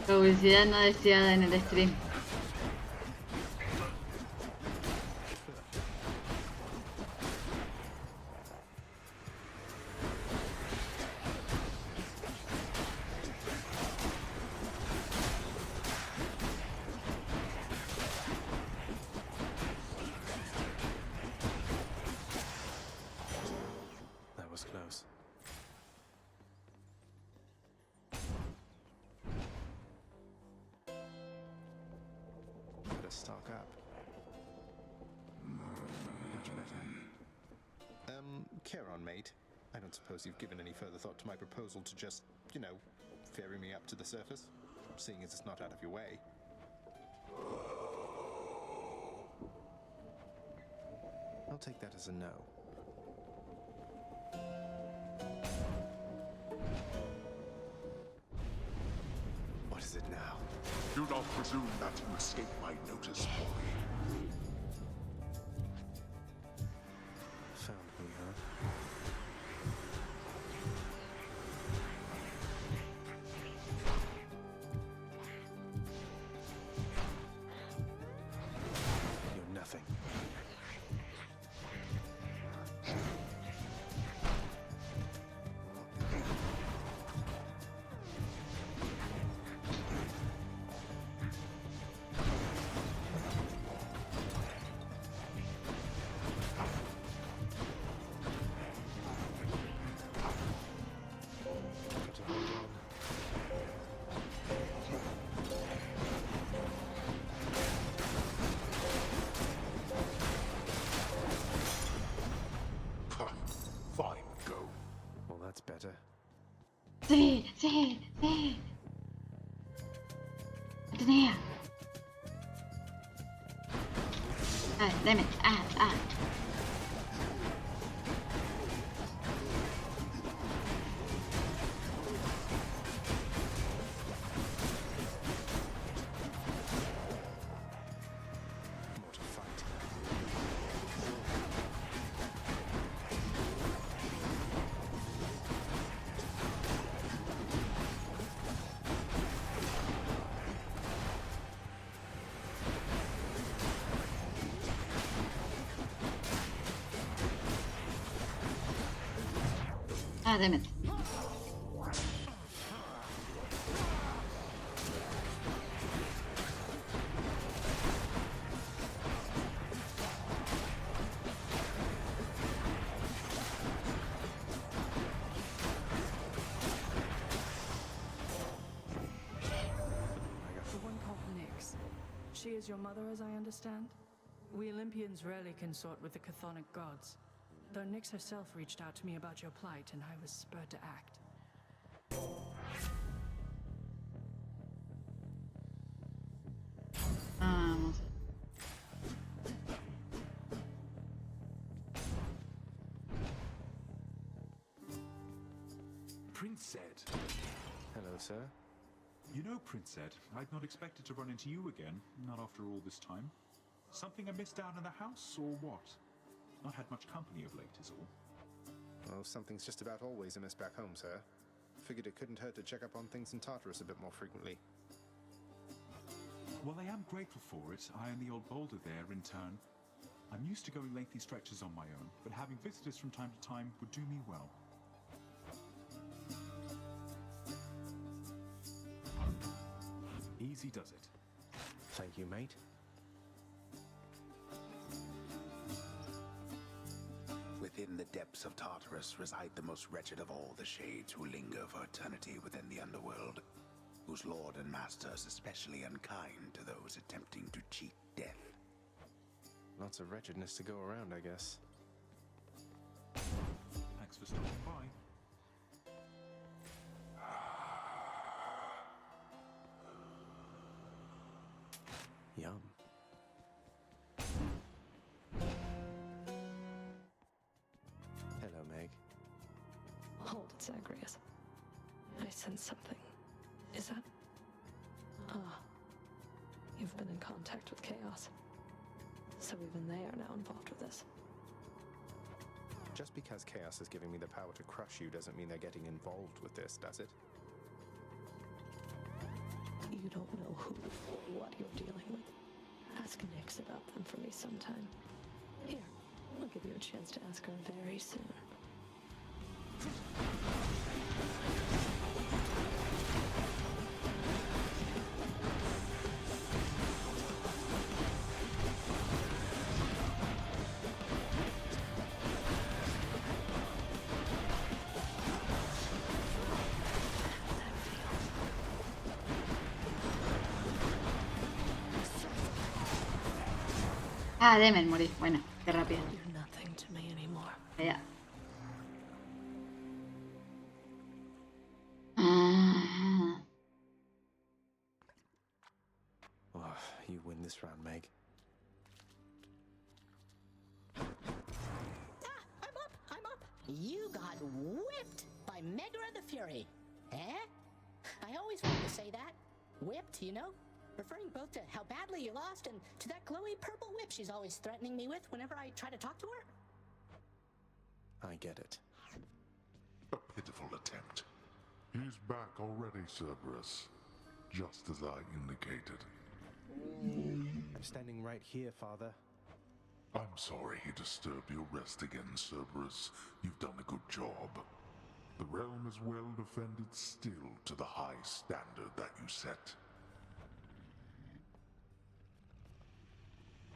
Publicidad no deseada en el stream. That was close. Better stock up. Much better. Care on, mate. I don't suppose you've given any further thought to my proposal to just, you know, ferry me up to the surface? Seeing as it's not out of your way. I'll take that as a no. What is it now? Do not presume not to escape my notice, boy. Found me, huh? You're nothing. Fine, go. Well, that's better. Sí, sí, sí. La tenía. Ah, dame. Ah, ah. More to fight. Ah, damn it. The one called Nyx. She is your mother, as I understand? We Olympians rarely consort with the chthonic gods. Though Nyx herself reached out to me about your plight, and I was spurred to act. Vamos. Prince said. Hello, sir. You know, Princess, I'd not expected to run into you again, not after all this time. Something I missed out in the house, or what? Not had much company of late, is all. Well, something's just about always amiss back home, sir. Figured it couldn't hurt to check up on things in Tartarus a bit more frequently. Well, I am grateful for it. I and the old boulder there, in turn. I'm used to going lengthy stretches on my own, but having visitors from time to time would do me well. Easy does it. Thank you, mate. Within the depths of Tartarus reside the most wretched of all the shades who linger for eternity within the underworld, whose lord and master is especially unkind to those attempting to cheat death. Lots of wretchedness to go around, I guess. Thanks for stopping by. Yum. Hello, Meg. Hold it, Zagreus. I sense something. Is that... Ah. You've been in contact with Chaos. So even they are now involved with this. Just because Chaos is giving me the power to crush you doesn't mean they're getting involved with this, does it? You don't know who or what you're dealing with. Ask Nyx about them for me sometime. Here, I'll give you a chance to ask her very soon. Ah, Demen, morí. Bueno, qué rápido. You're nothing to me anymore. Ya. Oh, you win this round, Meg. I'm up. You got whipped by Megara the Fury. Eh? I always wanted to say that. Whipped, you know? Referring both to how badly you lost and to that glowy purple whip she's always threatening me with whenever I try to talk to her. I get it. A pitiful attempt. He's back already, Cerberus. Just as I indicated. I'm standing right here, Father. I'm sorry he disturbed your rest again, Cerberus. You've done a good job. The realm is well defended still to the high standard that you set.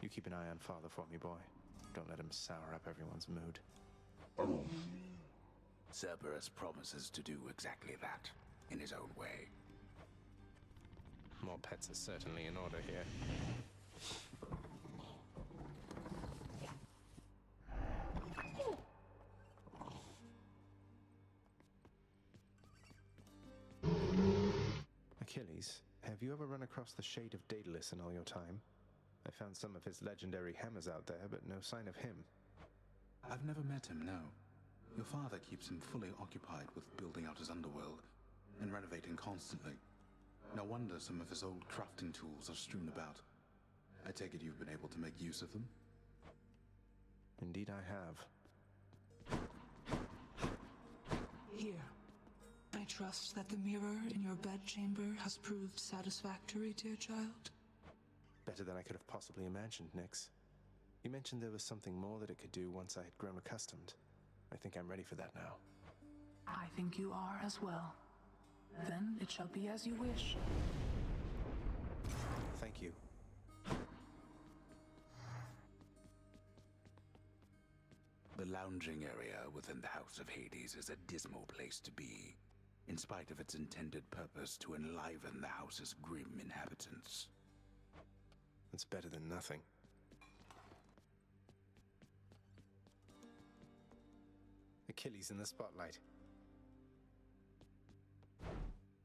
You keep an eye on Father for me, boy. Don't let him sour up everyone's mood. Cerberus promises to do exactly that, in his own way. More pets are certainly in order here. Achilles, have you ever run across the Shade of Daedalus in all your time? I found some of his legendary hammers out there, but no sign of him. I've never met him, no. Your father keeps him fully occupied with building out his underworld and renovating constantly. No wonder some of his old crafting tools are strewn about. I take it you've been able to make use of them? Indeed I have. Here. I trust that the mirror in your bedchamber has proved satisfactory, dear child. Better than I could have possibly imagined, Nyx. You mentioned there was something more that it could do once I had grown accustomed. I think I'm ready for that now. I think you are as well. Then it shall be as you wish. Thank you. The lounging area within the House of Hades is a dismal place to be, in spite of its intended purpose to enliven the house's grim inhabitants. It's better than nothing. Achilles in the spotlight.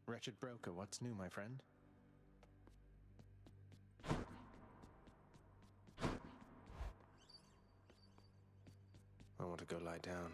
Wretched broker, what's new, my friend? I want to go lie down.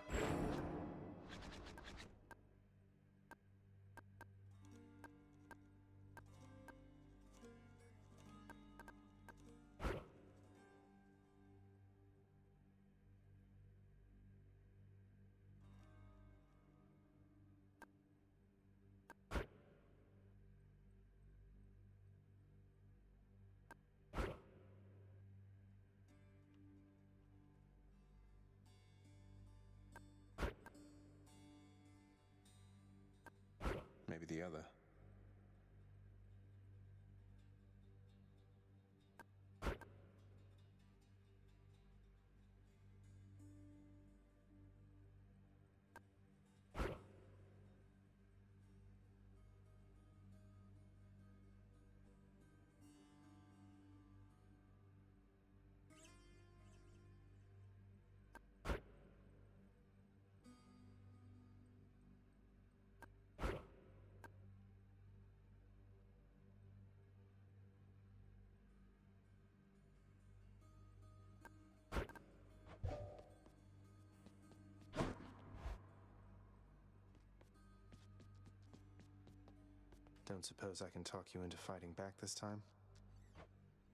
the other. Don't suppose I can talk you into fighting back this time?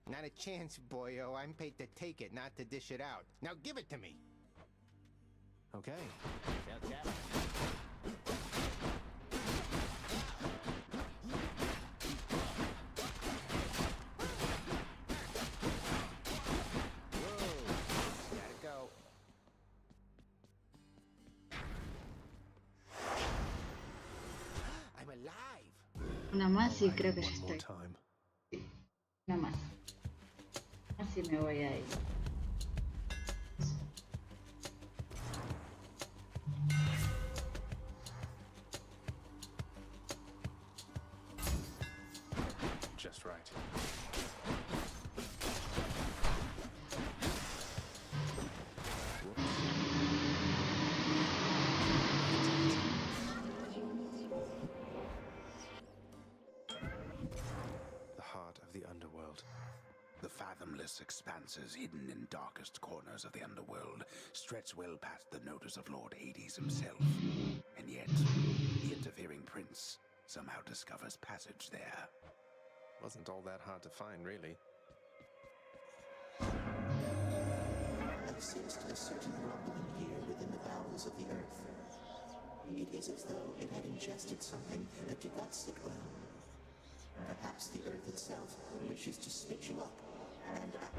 Not a chance, boyo. I'm paid to take it, not to dish it out. Now give it to me! Okay. Ciao, ciao. Whoa. Gotta go. I'm alive! Una más y Alright, creo que ya one more estoy. time. Una más. Así me voy a ir. Just right. The heart of the underworld. The fathomless expanses hidden in darkest corners of the underworld stretch well past the notice of Lord Hades himself. And yet, the interfering prince somehow discovers passage there. Wasn't all that hard to find, really. There seems to be a certain rumbling here within the bowels of the earth. It is as though it had ingested something that did not sit well. Perhaps the earth itself wishes to spit you up and up.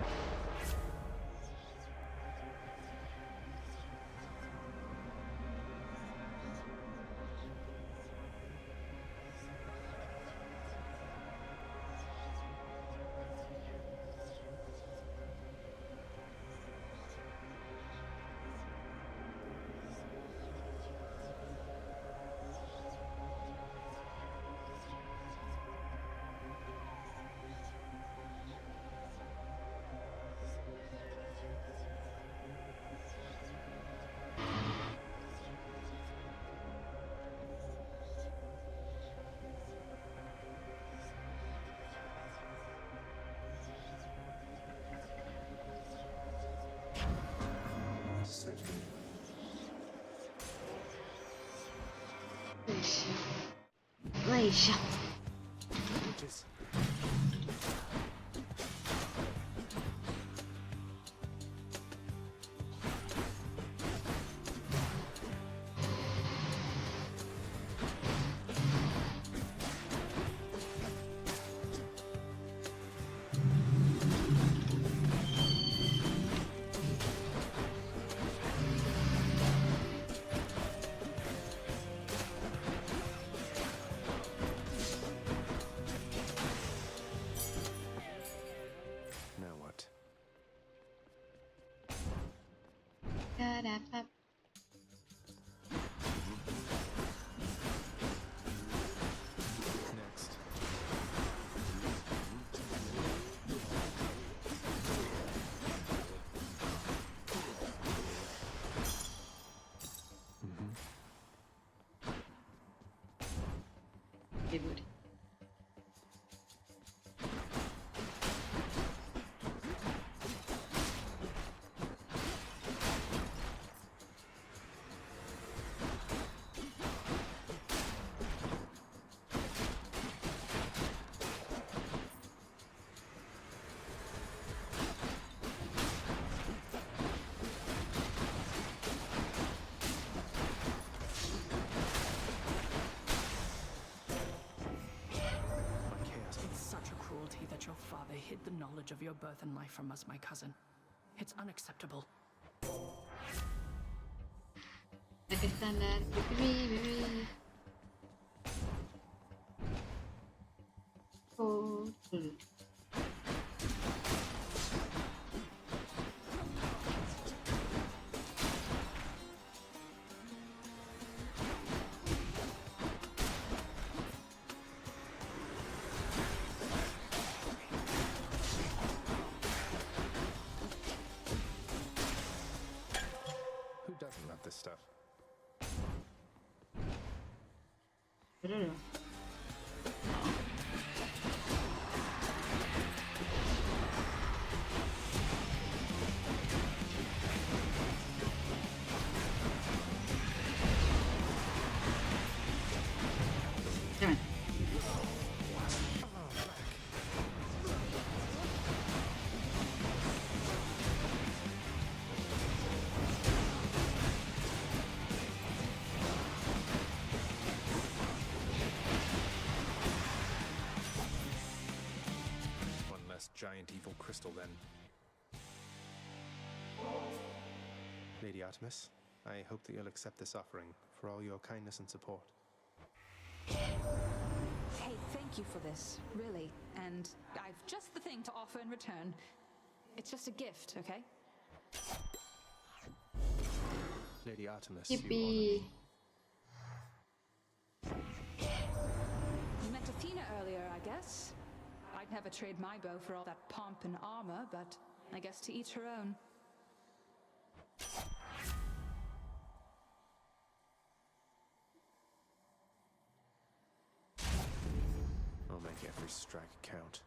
Reisha. Witches. Now what? Da-da-ba. Next. Figure. It's such a cruelty that your father hid the knowledge of your birth and life from us, my cousin. It's unacceptable. Aquí están las... Mm. Who doesn't love this stuff? Pero no. Damn it. One less giant evil crystal, then. Lady Artemis, I hope that you'll accept this offering for all your kindness and support. Hey, thank you for this, really. And I've just the thing to offer in return. It's just a gift, okay? Lady Artemis, you honor Yippee. me. You meant Athena earlier, I guess. I'd never trade my bow for all that pomp and armor, but I guess to each her own. I'll make every strike count.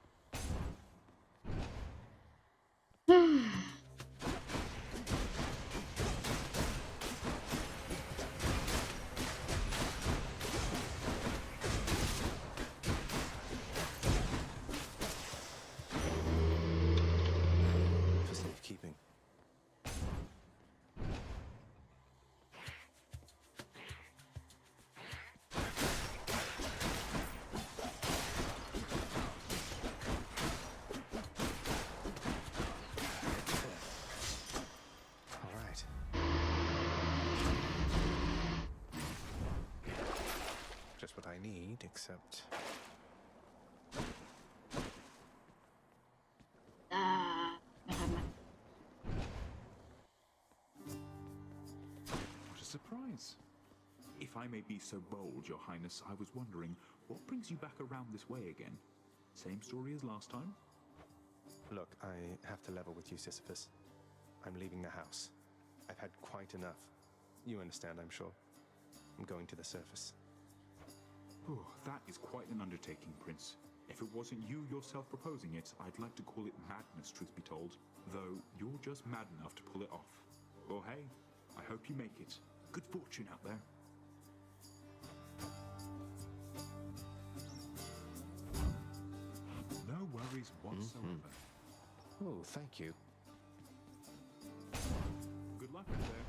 For safekeeping. All right. Just what I need, except Ah, déjame. What a surprise. If I may be so bold, Your Highness, I was wondering, what brings you back around this way again? Same story as last time? look, I have to level with you, Sisyphus. I'm leaving the house. I've had quite enough. You understand, I'm sure. I'm going to the surface. Oh, that is quite an undertaking, Prince. If it wasn't you yourself proposing it, I'd like to call it madness, truth be told. Though you're just mad enough to pull it off. Well, hey, I hope you make it. Good fortune out there. No worries whatsoever. Oh, thank you. Good luck out there.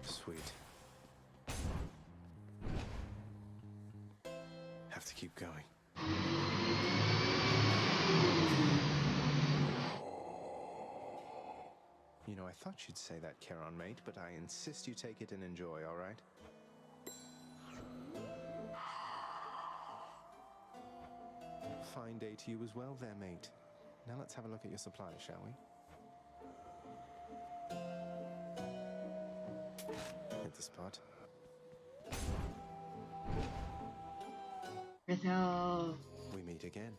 Sweet. Have to keep going. You know, I thought you'd say that, Charon, mate, but I insist you take it and enjoy, all right? fine day to you as well there, mate. Now let's have a look at your supplies, shall we? Hit the spot. No. We meet again.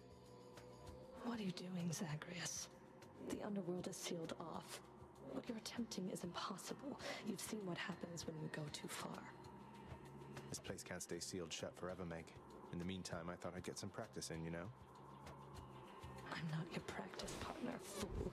What are you doing, Zagreus? The underworld is sealed off. What you're attempting is impossible. You've seen what happens when you go too far. This place can't stay sealed shut forever, Meg. In the meantime, I thought I'd get some practice in, you know? I'm not your practice partner, fool.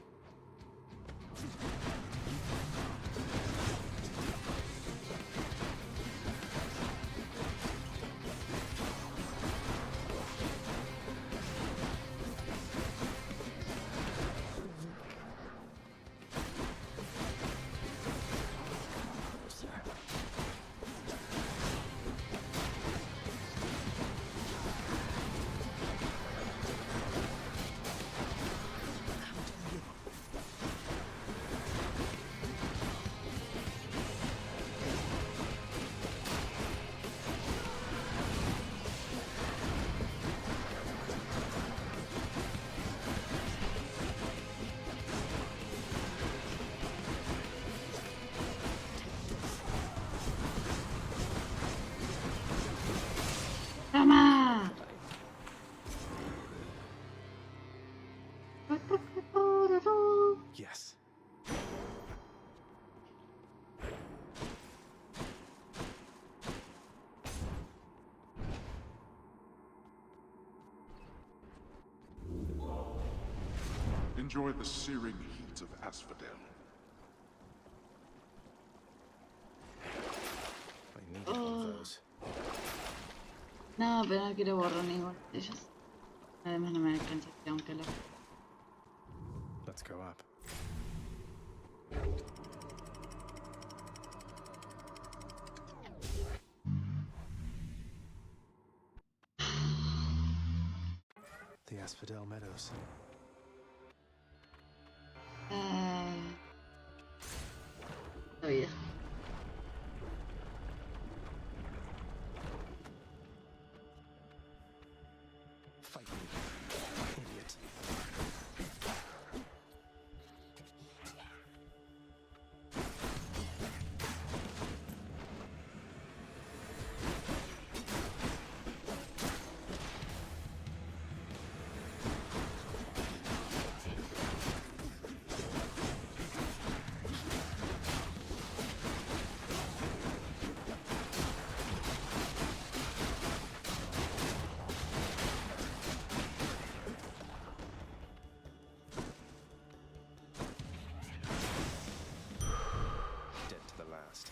Tama! Yes. Enjoy the searing heat of Asphodel. I needed one of those. No, pero no quiero borrar ninguno de ellos. Además no me alcanza aunque lo... Let's go up. The Asphodel Meadows. Todavía. Fight me, idiot. Dead to the last.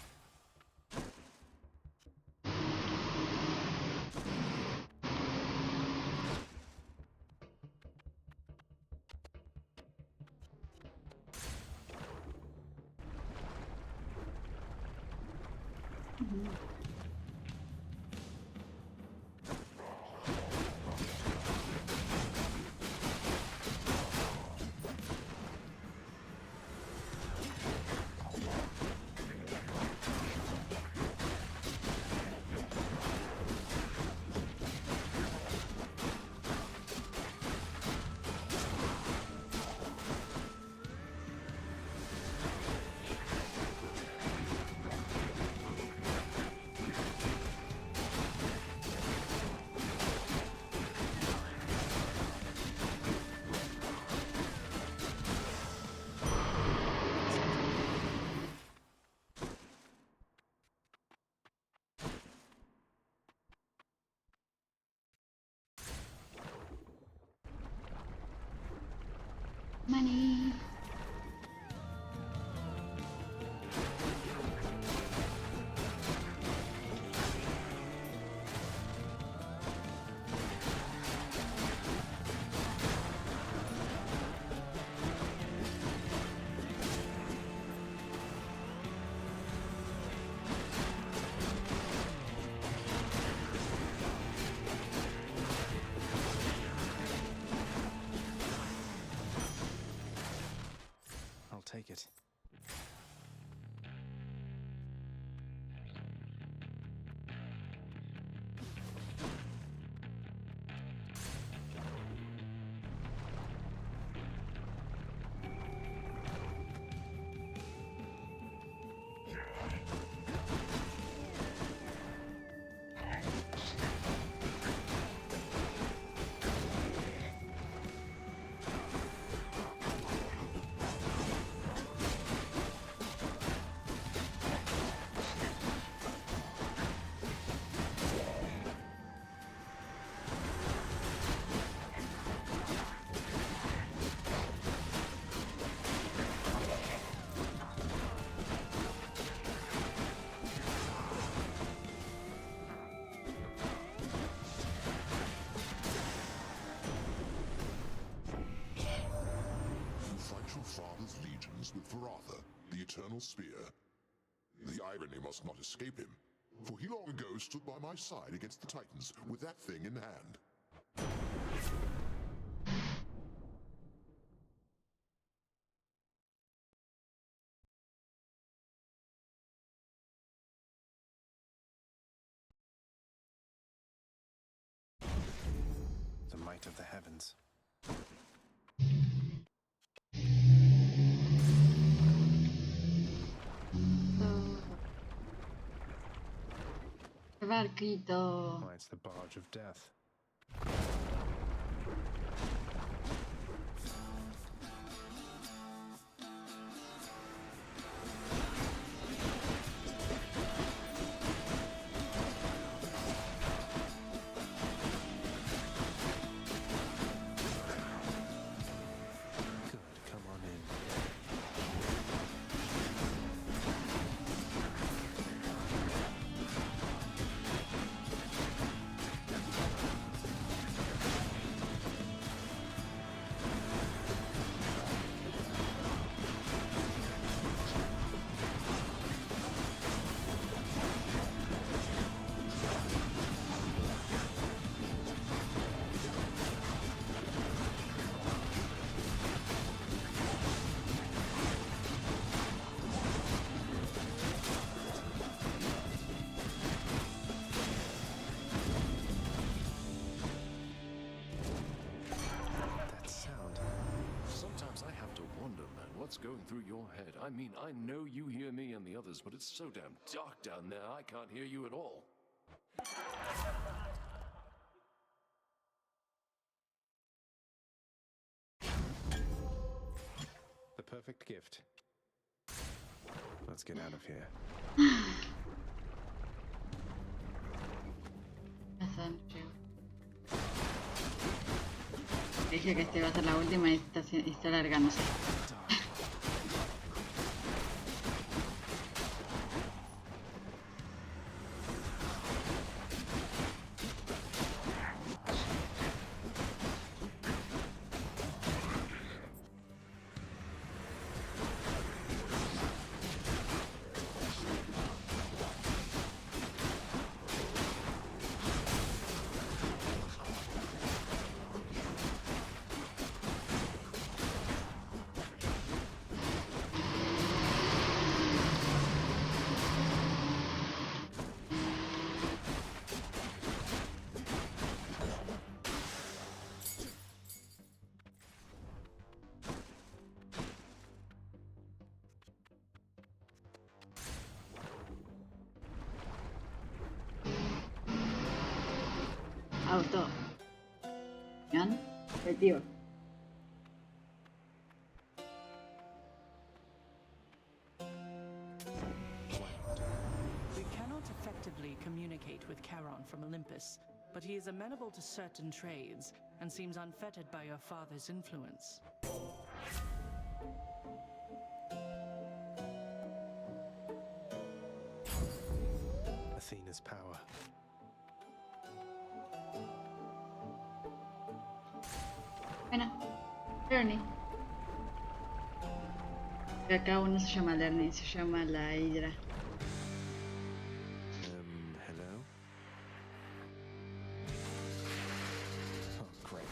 eternal spear. The irony must not escape him, for he long ago stood by my side against the Titans with that thing in hand. The might of the heavens. Barquito. Why, it's the barge of death. Good, come on in. Sometimes I have to wonder, man, what's going through your head? I mean, I know you hear me and the others, but it's so damn dark down there, I can't hear you at all. The perfect gift. Let's get out of here. Dije que este va a ser la última y está alargándose. Auto. ¿Bien? Objetivo. We cannot effectively communicate with Charon from Olympus, but he is amenable to certain trades and seems unfettered by your father's influence. Athena's power. Bueno, Lerny. Acá uno se llama Lerny, se llama la Hydra. Hello? Oh, great.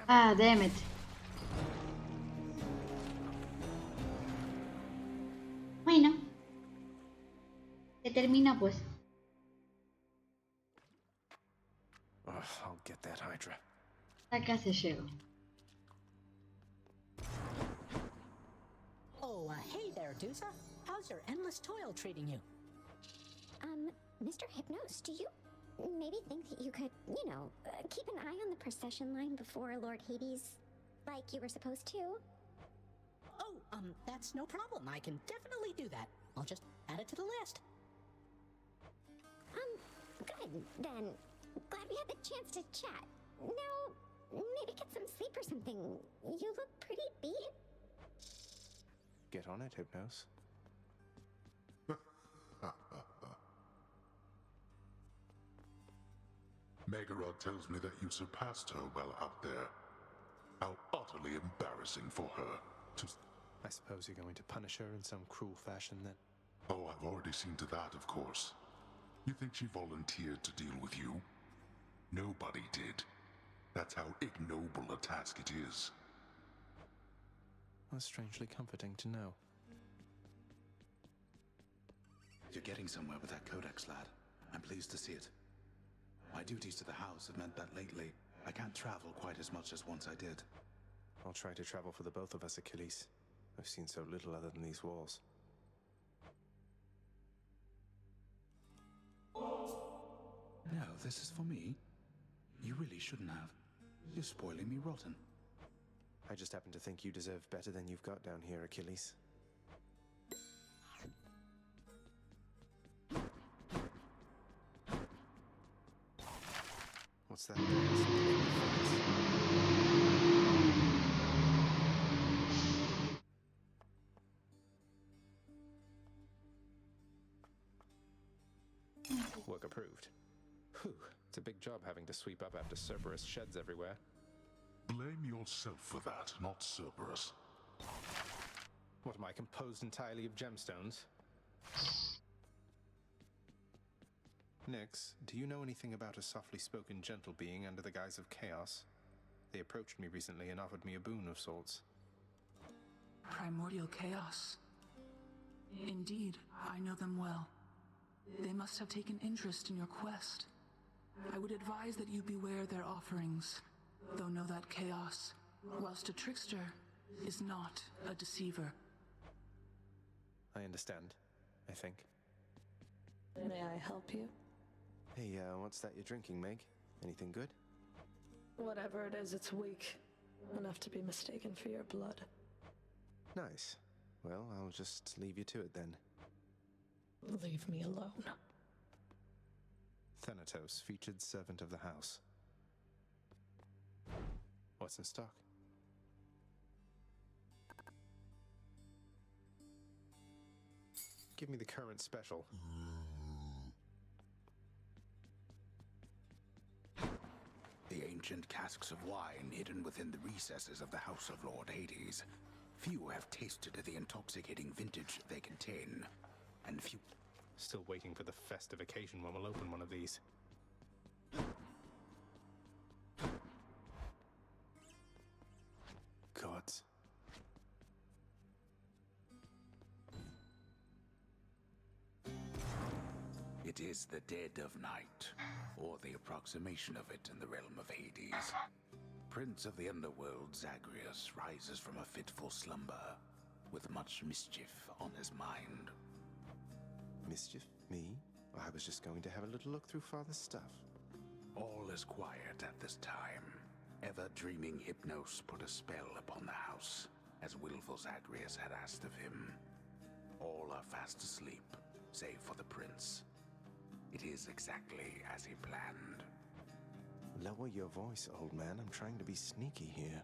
Ah, damn it. Bueno, se termina pues. I'll get that Hydra. Acá se llegó. Oh, hey there, Dusa. How's your endless toil treating you? Mr. Hypnos, do you maybe think that you could, you know, keep an eye on the procession line before Lord Hades, like you were supposed to? Oh, that's no problem. I can definitely do that. I'll just add it to the list. Good, then. Glad we had the chance to chat. Now, maybe get some sleep or something. You look pretty beat. Get on it, Hypnos. Megarod tells me that you surpassed her well out there. How utterly embarrassing for her to... I suppose you're going to punish her in some cruel fashion then? Oh, I've already seen to that, of course. You think she volunteered to deal with you? Nobody did. That's how ignoble a task it is. That's strangely comforting to know. You're getting somewhere with that codex, lad. I'm pleased to see it. My duties to the house have meant that lately, I can't travel quite as much as once I did. I'll try to travel for the both of us, Achilles. I've seen so little other than these walls. No, this is for me. You really shouldn't have. You're spoiling me rotten. I just happen to think you deserve better than you've got down here, Achilles. What's that? Work approved. Whew, it's a big job having to sweep up after Cerberus sheds everywhere. Blame yourself for that, not Cerberus. What, am I composed entirely of gemstones? Nix, do you know anything about a softly spoken gentle being under the guise of chaos? They approached me recently and offered me a boon of sorts. Primordial chaos. Indeed, I know them well. They must have taken interest in your quest. I would advise that you beware their offerings, though know that chaos, whilst a trickster, is not a deceiver. I understand, I think. May I help you? Hey, what's that you're drinking, Meg? Anything good? Whatever it is, it's weak. Enough to be mistaken for your blood. Nice. Well, I'll just leave you to it then. Leave me alone. Thanatos, featured servant of the house. What's in stock? Give me the current special. The ancient casks of wine hidden within the recesses of the House of Lord Hades. Few have tasted the intoxicating vintage they contain, and few... Still waiting for the festive occasion when we'll open one of these. Gods. It is the dead of night, or the approximation of it in the realm of Hades. Prince of the underworld, Zagreus, rises from a fitful slumber, with much mischief on his mind. Mischief? Me? I was just going to have a little look through Father's stuff. All is quiet at this time. Ever-dreaming Hypnos put a spell upon the house, as willful Zagreus had asked of him. All are fast asleep, save for the prince. It is exactly as he planned. Lower your voice, old man. I'm trying to be sneaky here.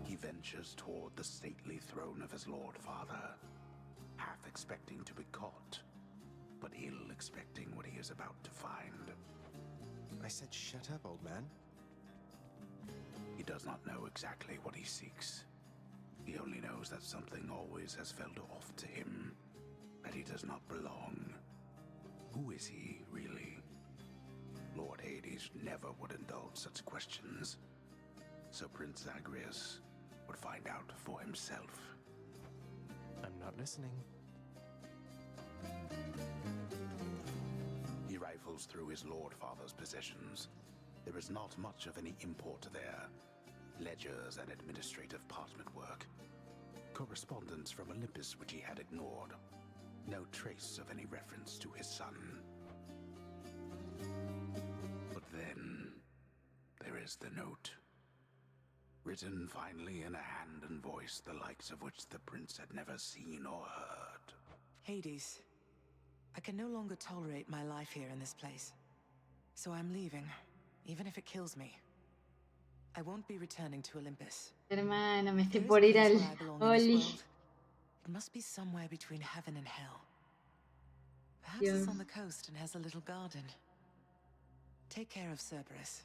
He ventures toward the stately throne of his lord father, half expecting to be caught, but ill expecting what he is about to find. I said shut up, old man. He does not know exactly what he seeks. He only knows that something always has felt off to him, that he does not belong. Who is he, really? Lord Hades never would indulge such questions, so Prince Zagreus would find out for himself. I'm not listening. He rifles through his Lord Father's possessions. There is not much of any import there. Ledgers and administrative parchment work. Correspondence from Olympus which he had ignored. No trace of any reference to his son. But then, there is the note. Written finally in a hand and voice the likes of which the prince had never seen or heard. Hades, I can no longer tolerate my life here in this place. So I'm leaving, even if it kills me. I won't be returning to Olympus. Hermano, me estoy There is por a ir place al where I belong in this Oli. world. It must be somewhere between heaven and hell. Perhaps Dios. it's on the coast and has a little garden. Take care of Cerberus.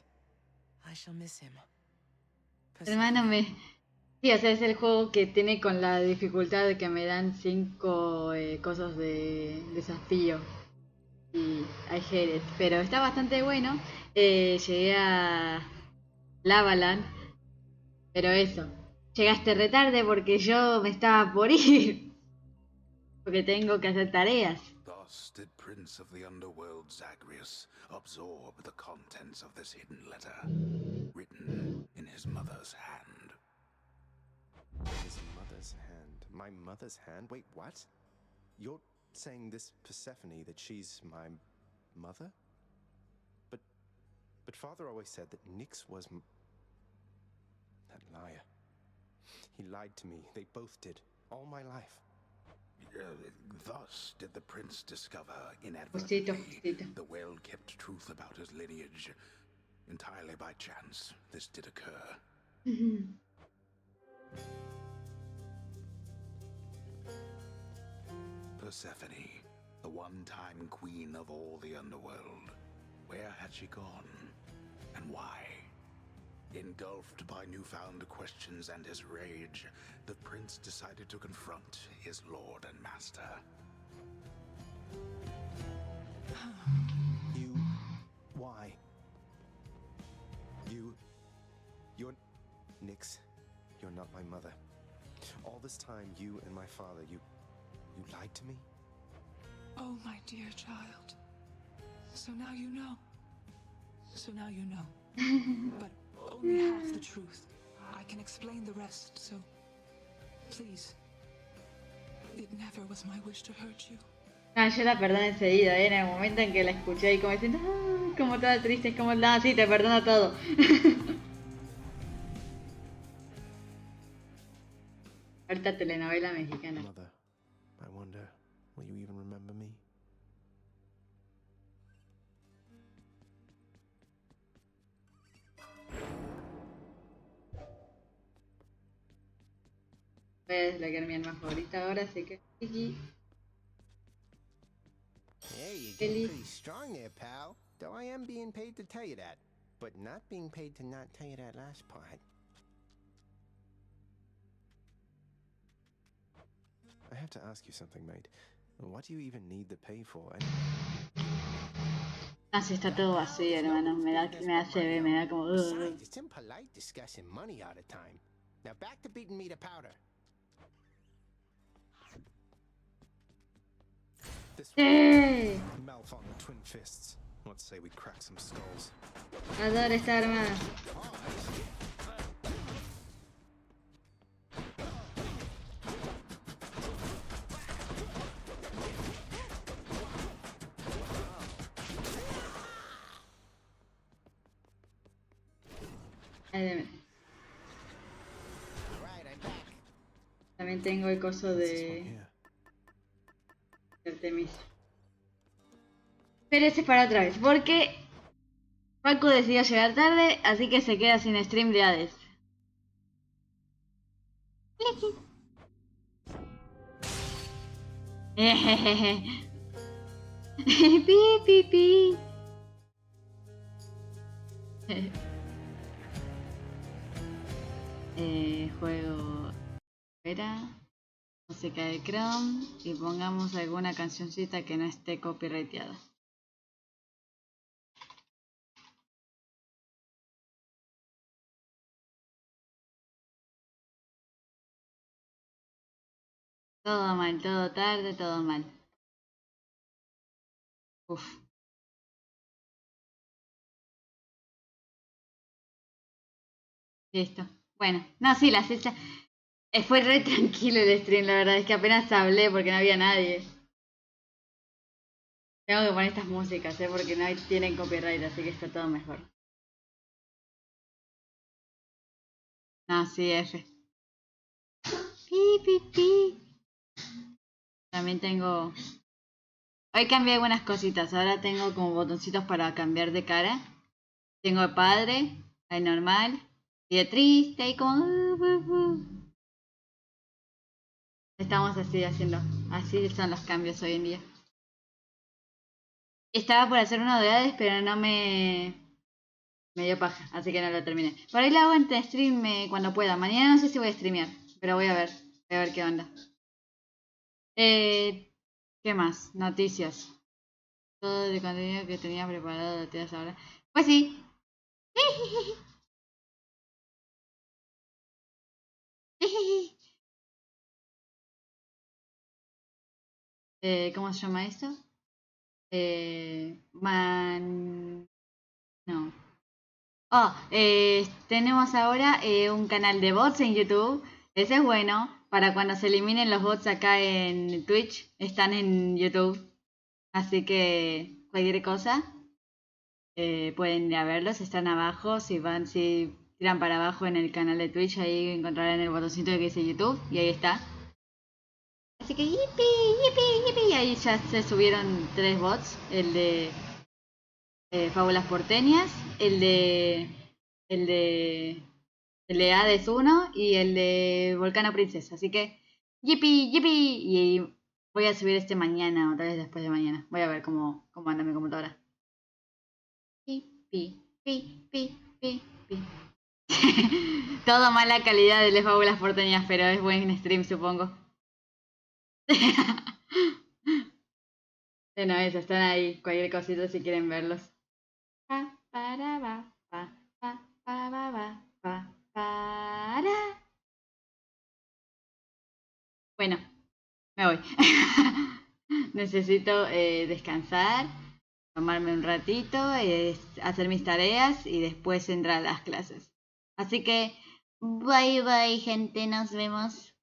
I shall miss him. Hermano, sí, o sea, es el juego que tiene con la dificultad de que me dan 5 cosas de desafío. Y I hate it. Pero está bastante bueno. Llegué a Lavaland. Pero eso. Llegaste retarde porque yo me estaba por ir. Porque tengo que hacer tareas. Thus did Prince of the Underworld Zagreus absorb the contents of this hidden letter, written in his mother's hand. His mother's hand. My mother's hand? Wait, what? You're saying this Persephone, that she's my mother? But father always said that Nyx was that liar. He lied to me. They both did. All my life. Thus did the prince discover inadvertently the well-kept truth about his lineage. Entirely by chance, this did occur. Persephone, the one-time queen of all the underworld. Where had she gone? And why? Engulfed by newfound questions and his rage, the prince decided to confront his lord and master. You... Why? You're... Nyx, you're not my mother. All this time, you and my father, you lied to me? Oh, my dear child. So now you know. So now you know. But only half the truth. I can explain the rest, so please. It never was my wish to hurt you. Ah, yo la perdono enseguida, en el momento en que la escuché y como diciendo, ah, como toda triste, es como, no, sí, te perdono todo. Alta telenovela mexicana. Mother, I wonder, will you even remember me? Voy a desbloquear mi arma favorita ahora, así que... Hey, you're getting pretty strong there, pal. Though I am being paid to tell you that. But not being paid to not tell you that last part. I have to ask you something, mate. What do you even need the pay for? Ah, sí, está todo vacío, hermano. Me hace ver, me da como... Besides, it's impolite discussing money all the time. Now back to beating me to powder. ¡Eh! Malphon the Twin Fists. Let's say we crack some skulls. Adoro esta arma. También tengo el coso de Artemis. Pero ese es para otra vez, porque Paco decidió llegar tarde, así que se queda sin stream de Hades. Pi, pi, pi. Juego. Espera. Música de Chrome. Y pongamos alguna cancioncita que no esté copyrightada. Todo mal, todo tarde, todo mal. Uf. Listo. Bueno, no, sí, la fecha. Fue re tranquilo el stream, la verdad es que apenas hablé porque no había nadie. Tengo que poner estas músicas, porque no tienen copyright, así que está todo mejor. No, sí, F. Pi, pi, pi. También tengo... Hoy cambié algunas cositas, ahora tengo como botoncitos para cambiar de cara. Tengo de padre, hay normal, y de triste, y como... Estamos así haciendo, así son los cambios hoy en día. Estaba por hacer uno de Hades, pero no me dio paja, así que no lo terminé. Por ahí lo hago en stream cuando pueda. Mañana no sé si voy a streamear, pero voy a ver qué onda. ¿Qué más? Noticias. Todo el contenido que tenía preparado lo tienes ahora. Pues sí. ¿Cómo se llama esto? No. Oh, tenemos ahora un canal de bots en YouTube. Ese es bueno. Para cuando se eliminen los bots acá en Twitch, están en YouTube. Así que cualquier cosa, pueden ir a verlos. Están abajo. Si tiran para abajo en el canal de Twitch, ahí encontrarán el botoncito que dice YouTube. Y ahí está. Así que yipi, yipi, yipi. Ahí ya se subieron 3 bots. El de Fábulas Porteñas, el de Hades 1 y el de Volcano Princesa. Así que, yipi, yipi. Y voy a subir este mañana o tal vez después de mañana. Voy a ver cómo anda mi computadora. Pi, pi, pi, pi, pi, pi. Todo mala calidad de las Fábulas Porteñas, pero es buen stream, supongo. Bueno, eso, están ahí. Cualquier cosita si quieren verlos. Pa, para, va, pa, pa, pa, va, va, pa, para. Bueno, me voy. Necesito descansar, tomarme un ratito, hacer mis tareas y después entrar a las clases. Así que, bye bye gente, nos vemos.